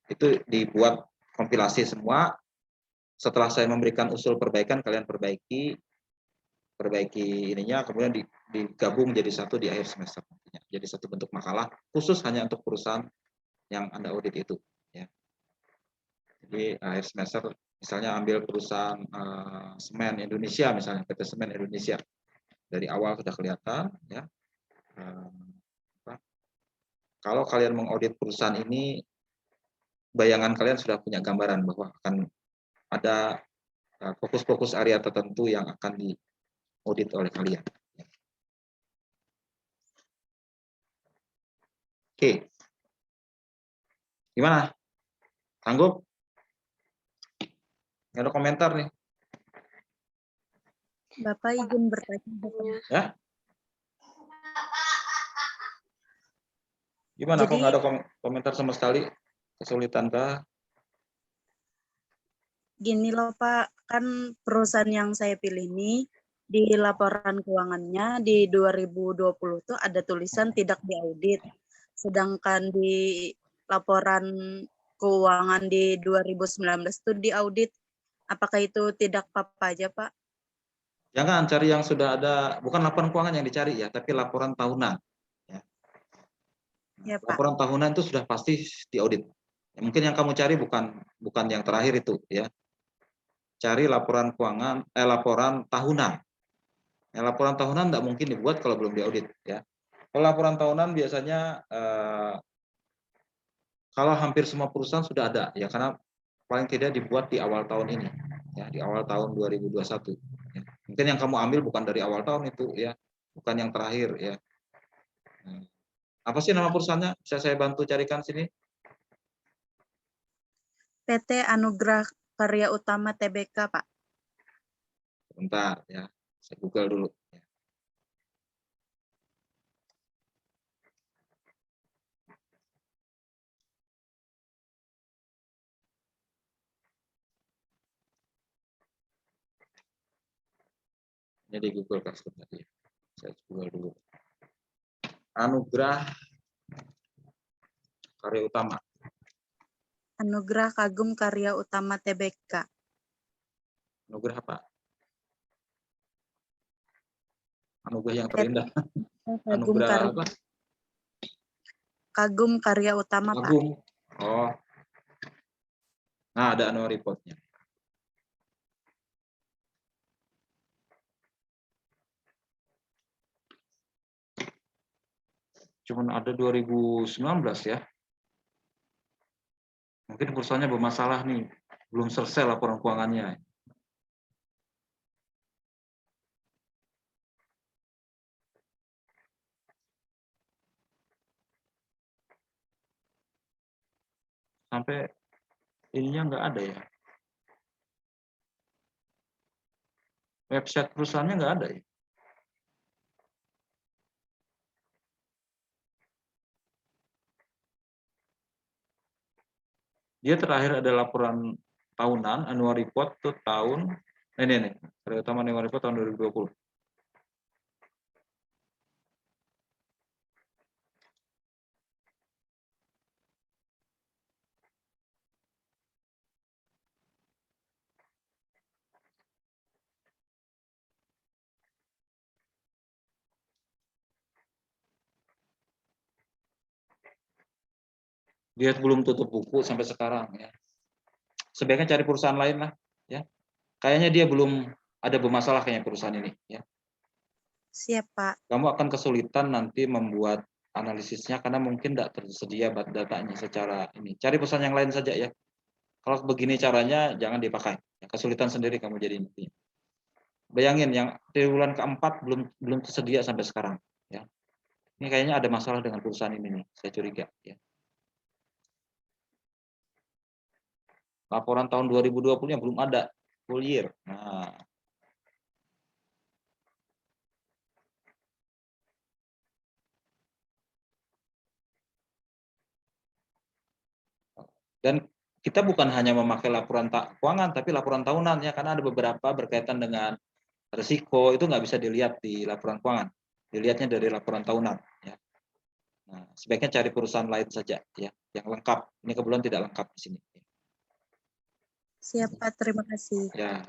itu dibuat kompilasi semua. Setelah saya memberikan usul perbaikan, kalian perbaiki ininya, kemudian digabung jadi satu di akhir semester nantinya. Jadi satu bentuk makalah khusus hanya untuk perusahaan yang Anda audit itu ya. Jadi akhir semester misalnya ambil perusahaan semen Indonesia, misalnya PT Semen Indonesia, dari awal sudah kelihatan ya. Kalau kalian mengaudit perusahaan ini, bayangan kalian sudah punya gambaran bahwa akan ada fokus-fokus area tertentu yang akan diaudit oleh kalian. Oke. Gimana? Sanggup? Nggak ada komentar nih. Bapak izin bertanya. Ya? Gimana? Kok Jadi- nggak ada komentar sama sekali? Kesulitan kah? Gini loh Pak, kan perusahaan yang saya pilih ini di laporan keuangannya di 2020 tuh ada tulisan tidak diaudit. Sedangkan di laporan keuangan di 2019 tuh diaudit. Apakah itu tidak apa-apa aja Pak? Jangan cari yang sudah ada, bukan laporan keuangan yang dicari ya, tapi laporan tahunan. Ya. Ya Pak. Laporan tahunan itu sudah pasti diaudit. Ya, mungkin yang kamu cari bukan yang terakhir itu ya. Cari laporan keuangan, laporan tahunan. Ya, laporan tahunan tidak mungkin dibuat kalau belum diaudit ya. Kalau laporan tahunan biasanya kalau hampir semua perusahaan sudah ada ya, karena paling tidak dibuat di awal tahun ini ya, di awal tahun 2021 ya. Mungkin yang kamu ambil bukan dari awal tahun itu ya, bukan yang terakhir ya. Apa sih nama perusahaannya? Bisa saya bantu carikan sini? PT Anugrah Karya Utama Tbk Pak. Bentar ya, saya Google dulu. Jadi Google Classroom tadi. Saya Google dulu. Anugrah Karya Utama. Anugerah Kagum Karya Utama Tbk. Anugerah apa? Anugerah yang terindah. Kagum Anugerah Karya, apa? Kagum Karya Utama Pak. Agung. Oh. Nah, ada annual report-nya. Cuman ada 2019 ya. Mungkin perusahaannya bermasalah nih. Belum selesai laporan keuangannya. Sampai ininya nggak ada ya. Website perusahaannya nggak ada ya. Dia terakhir ada laporan tahunan, annual report tuh tahun, ini, Karya Utama annual report tahun 2020. Dia belum tutup buku sampai sekarang ya. Sebaiknya cari perusahaan lain lah ya. Kayaknya dia belum ada bermasalah kayaknya perusahaan ini ya. Siap Pak. Kamu akan kesulitan nanti membuat analisisnya karena mungkin tidak tersedia datanya secara ini. Cari perusahaan yang lain saja ya. Kalau begini caranya jangan dipakai. Ya, kesulitan sendiri kamu jadi nanti. Bayangin yang triwulan keempat belum tersedia sampai sekarang ya. Ini kayaknya ada masalah dengan perusahaan ini nih, saya curiga ya. Laporan tahun 2020-nya belum ada full year. Nah, dan kita bukan hanya memakai laporan keuangan, tapi laporan tahunan ya, karena ada beberapa berkaitan dengan risiko itu nggak bisa dilihat di laporan keuangan, dilihatnya dari laporan tahunan. Ya. Nah, sebaiknya cari perusahaan lain saja ya, yang lengkap. Ini kebetulan tidak lengkap di sini. Siap Pak, terima kasih. Ya,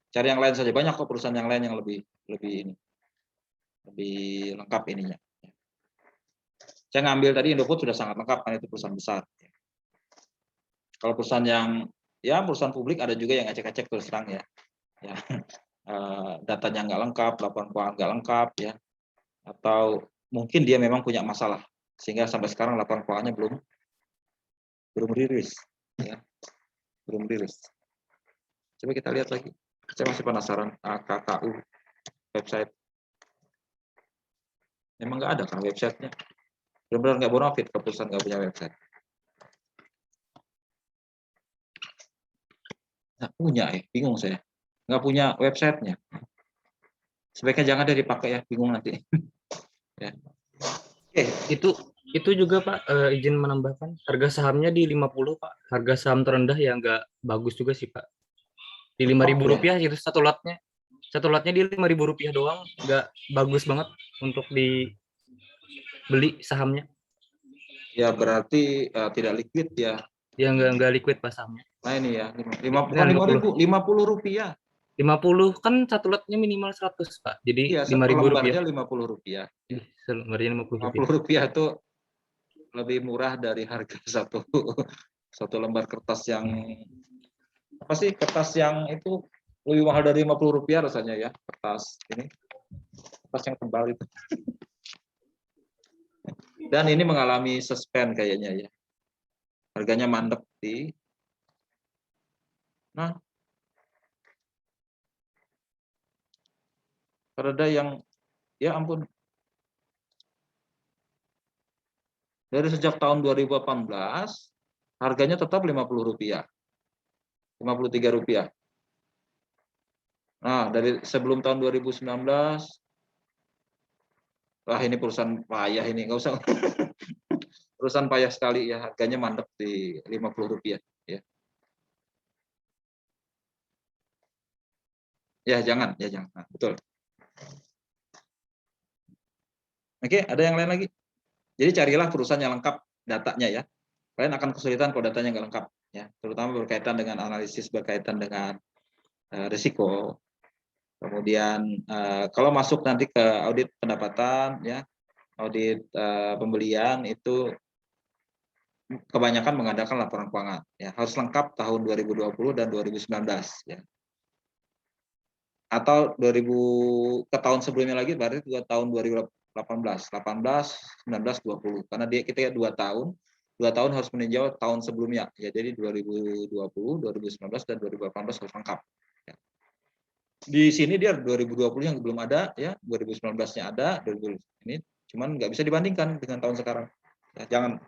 cari yang lain saja. Banyak kok perusahaan yang lain yang lebih lengkap ininya. Saya ngambil tadi Indofood sudah sangat lengkap kan, itu perusahaan besar. Kalau perusahaan yang ya perusahaan publik ada juga yang ngecek-ngecek terus terang ya. Datanya nggak lengkap, laporan keuangan nggak lengkap ya. Atau mungkin dia memang punya masalah sehingga sampai sekarang laporan keuangannya belum rilis ya. Belum rilis. Coba kita lihat lagi. Saya masih penasaran KKU website. Memang nggak ada kan websitenya. Benar-benar nggak bonafit kalau perusahaan nggak punya website. Nggak punya bingung saya. Nggak punya websitenya. Sebaiknya jangan deh dipakai ya, bingung nanti. Ya. Itu Itu juga Pak, izin menambahkan, harga sahamnya di 50 Pak. Harga saham terendah ya nggak bagus juga sih Pak. Di Oke. Rp5.000 itu satu lotnya. Satu lotnya di Rp5.000 doang, nggak bagus banget untuk dibeli sahamnya. Ya berarti tidak liquid ya. Ya nggak liquid Pak sahamnya. Nah ini ya, bukan 50. 5.000, Rp50. 50 kan satu lotnya minimal 100 Pak. Jadi Iya, Rp5.000. selembarnya Rp50. Selembarnya Rp50. Rp50 itu lebih murah dari harga satu lembar kertas yang apa sih, kertas yang itu lebih mahal dari Rp50 rasanya ya, kertas yang tebal itu. Dan ini mengalami suspend kayaknya ya, harganya mandek ada yang ya ampun, dari sejak tahun 2018 harganya tetap Rp50, Rp53. Nah, dari sebelum tahun 2019, wah ini perusahaan payah ini, nggak usah. Perusahaan payah sekali ya, harganya mandek di Rp50 ya. Ya jangan. Nah, betul. Oke, ada yang lain lagi? Jadi carilah perusahaan yang lengkap datanya ya. Kalian akan kesulitan kalau datanya nggak lengkap ya, terutama berkaitan dengan analisis, berkaitan dengan risiko. Kemudian kalau masuk nanti ke audit pendapatan ya, audit pembelian itu kebanyakan mengadakan laporan keuangan ya, harus lengkap tahun 2020 dan 2019 ya. Atau ke tahun sebelumnya lagi berarti tahun 2018, 18, 19, 20. Karena kita 2 tahun harus meninjau tahun sebelumnya ya. Jadi 2020, 2019 dan 2018 harus lengkap. Ya. Di sini dia 2020 yang belum ada ya, 2019-nya ada, 2020 ini cuman nggak bisa dibandingkan dengan tahun sekarang. Ya, jangan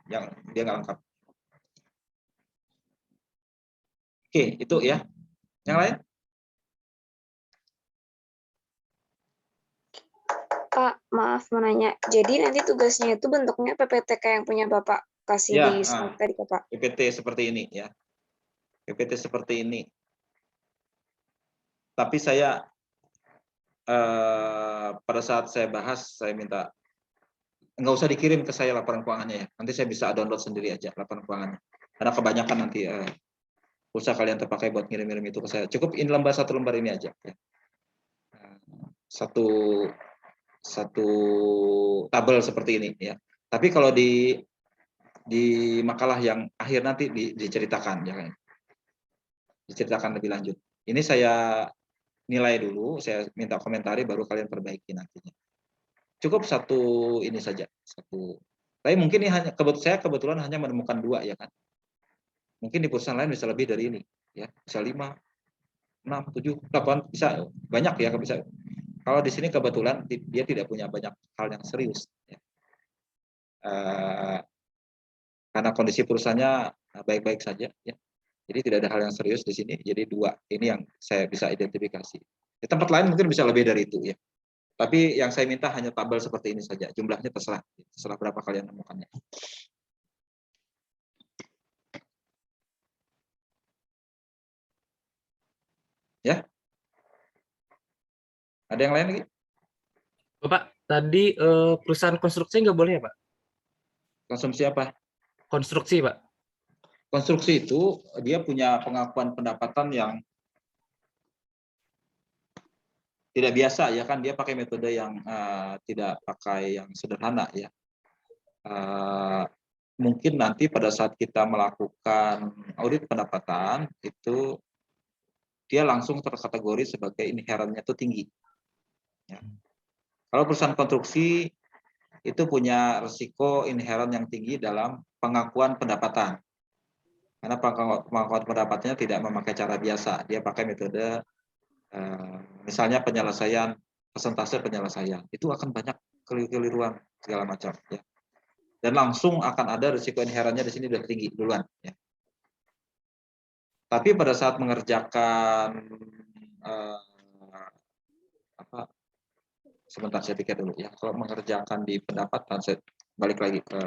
dia nggak lengkap. Oke, itu ya. Yang lain? Pak, maaf mau nanya. Jadi nanti tugasnya itu bentuknya PPT kayak yang punya Bapak kasih Ya, di slide tadi, Pak. PPT seperti ini ya. PPT seperti ini. Tapi saya pada saat saya bahas, saya minta nggak usah dikirim ke saya laporan keuangannya ya. Nanti saya bisa download sendiri aja laporan keuangannya. Karena kebanyakan nanti pulsa kalian terpakai buat ngirim-ngirim itu ke saya. Cukup ini satu lembar ini aja. Ya. Satu tabel seperti ini ya. Tapi kalau di makalah yang akhir nanti diceritakan ya kan. Diceritakan lebih lanjut. Ini saya nilai dulu, saya minta komentari baru kalian perbaiki nantinya. Cukup satu ini saja, satu. Tapi mungkin ini saya kebetulan hanya menemukan 2 ya kan. Mungkin di perusahaan lain bisa lebih dari ini ya, bisa 5, 6, 7, 8, bisa banyak ya, bisa. Kalau di sini kebetulan dia tidak punya banyak hal yang serius ya. Karena kondisi perusahaannya baik-baik saja ya. Jadi tidak ada hal yang serius di sini. Jadi 2 ini yang saya bisa identifikasi. Di tempat lain mungkin bisa lebih dari itu ya. Tapi yang saya minta hanya tabel seperti ini saja. Jumlahnya terserah berapa kalian temukannya. Ya. Ada yang lain lagi? Bapak, tadi perusahaan konstruksi nggak boleh ya Pak? Konsumsi apa? Konstruksi Pak. Konstruksi itu dia punya pengakuan pendapatan yang tidak biasa ya kan, dia pakai metode yang tidak pakai yang sederhana ya. Mungkin nanti pada saat kita melakukan audit pendapatan itu dia langsung terkategori sebagai inherentnya itu tinggi. Ya. Kalau perusahaan konstruksi itu punya risiko inherent yang tinggi dalam pengakuan pendapatan. Karena pengakuan pendapatannya tidak memakai cara biasa, dia pakai metode misalnya penyelesaian, persentase penyelesaian, itu akan banyak keliruan segala macam ya. Dan langsung akan ada risiko inherennya di sini udah tinggi duluan ya. Tapi pada saat mengerjakan sebentar saya pikir dulu ya. Kalau mengerjakan di pendapatan balik lagi ke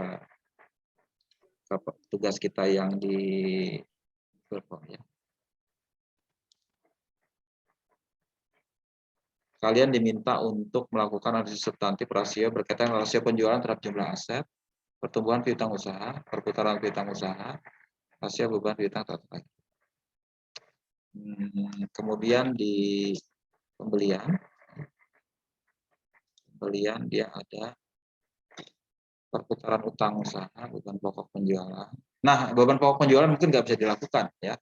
tugas kita yang di ya. Kalian diminta untuk melakukan analisis substantif rasio berkaitan dengan rasio penjualan terhadap jumlah aset, pertumbuhan piutang usaha, perputaran piutang usaha, rasio beban piutang terhadap lagi. Kemudian di pembelian dia ada perputaran utang usaha, beban pokok penjualan. Nah, beban pokok penjualan mungkin nggak bisa dilakukan ya,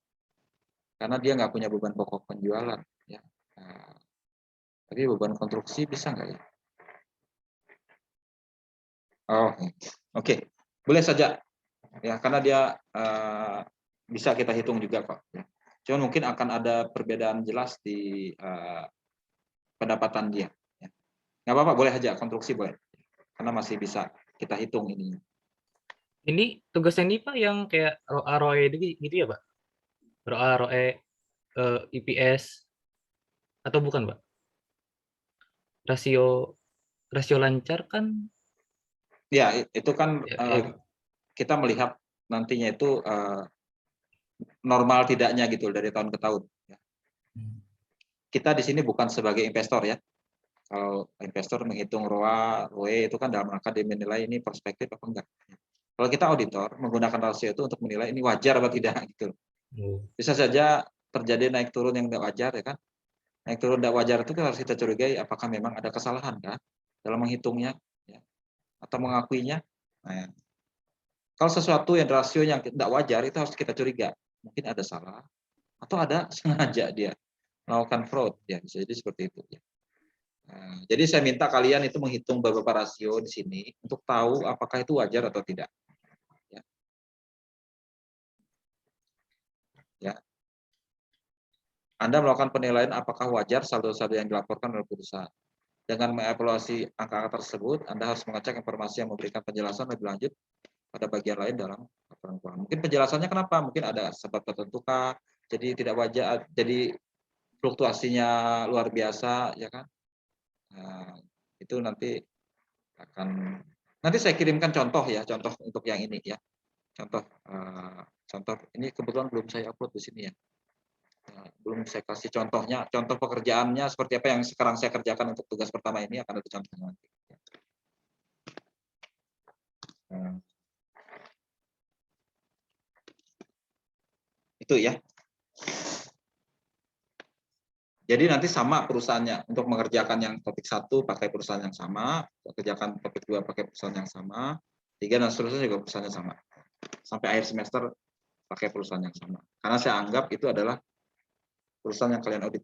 karena dia nggak punya beban pokok penjualan ya. Nah, tapi beban konstruksi bisa nggak ya? Oh, oke. Boleh saja ya, karena dia bisa kita hitung juga kok. Ya. Cuman mungkin akan ada perbedaan jelas di pendapatan dia. Ya. Nggak apa-apa, boleh aja konstruksi boleh, karena masih bisa kita hitung ini. Ini tugasnya nih Pak yang kayak ROE gitu ya Pak? ROE, IPS atau bukan Pak? Rasio lancar kan? Ya, itu kan Ya. kita melihat nantinya itu normal tidaknya gitu dari tahun ke tahun. Ya. Kita di sini bukan sebagai investor ya. Kalau investor menghitung ROE itu kan dalam rangka dia menilai ini perspektif apa enggak. Kalau kita auditor menggunakan rasio itu untuk menilai ini wajar atau tidak gitu. Bisa saja terjadi naik turun yang tidak wajar ya kan. Naik turun tidak wajar itu harus kita curigai apakah memang ada kesalahan kan dalam menghitungnya ya, atau mengakuinya. Nah, kalau sesuatu yang rasio yang tidak wajar itu harus kita curiga. Mungkin ada salah atau ada sengaja dia melakukan fraud ya, bisa jadi seperti itu ya. Nah, jadi saya minta kalian itu menghitung beberapa rasio di sini untuk tahu apakah itu wajar atau tidak. Ya. Ya. Anda melakukan penilaian apakah wajar saldo-saldo yang dilaporkan oleh perusahaan. Dengan mengevaluasi angka-angka tersebut, Anda harus mengecek informasi yang memberikan penjelasan lebih lanjut pada bagian lain dalam laporan keuangan. Mungkin penjelasannya kenapa? Mungkin ada sebab tertentu kah? Jadi tidak wajar, jadi fluktuasinya luar biasa, ya kan? Nah, itu nanti saya kirimkan contoh ya, contoh untuk yang ini ya. Contoh ini kebetulan belum saya upload di sini ya. Belum saya kasih contohnya, contoh pekerjaannya seperti apa yang sekarang saya kerjakan untuk tugas pertama ini akan ada contohnya nanti. Itu ya. Jadi nanti sama perusahaannya untuk mengerjakan yang topik 1 pakai perusahaan yang sama, kerjakan topik 2 pakai perusahaan yang sama, 3 dan seterusnya juga perusahaan yang sama. Sampai akhir semester pakai perusahaan yang sama. Karena saya anggap itu adalah perusahaan yang kalian audit.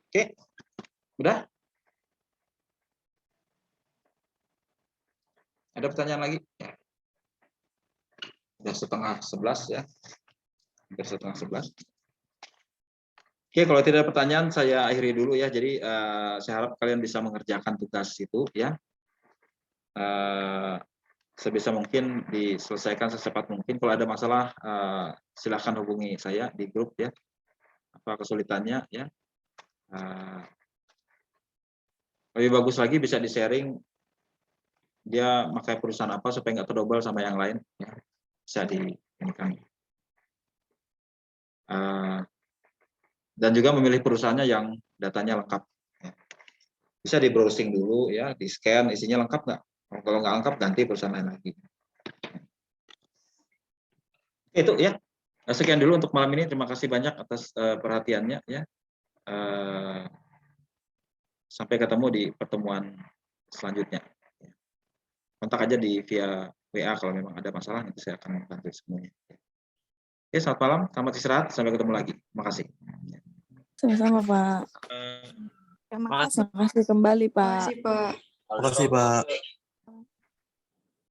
Oke, udah? Ada pertanyaan lagi? Ya. Udah setengah 11 ya. Hampir setengah 11. Oke, kalau tidak ada pertanyaan saya akhiri dulu ya. Jadi saya harap kalian bisa mengerjakan tugas itu ya. Sebisa mungkin diselesaikan secepat mungkin. Kalau ada masalah silakan hubungi saya di grup ya. Apa kesulitannya ya. Lebih bagus lagi bisa di-sharing dia pakai perusahaan apa supaya nggak terdobel sama yang lain ya. Bisa diinikan. Dan juga memilih perusahaannya yang datanya lengkap. Ya. Bisa di browsing dulu ya, di scan isinya lengkap nggak? Kalau nggak lengkap ganti perusahaan lain lagi. Itu ya. Sekian dulu untuk malam ini. Terima kasih banyak atas perhatiannya ya. Sampai ketemu di pertemuan selanjutnya. Kontak aja via WA kalau memang ada masalah, nanti saya akan bantu semuanya. Oke, selamat malam, selamat istirahat, sampai ketemu lagi. Terima kasih. Sama-sama, Pak. Terima kasih. Terima kasih kembali, Pak. Terima kasih, Pak. Terima kasih, Pak.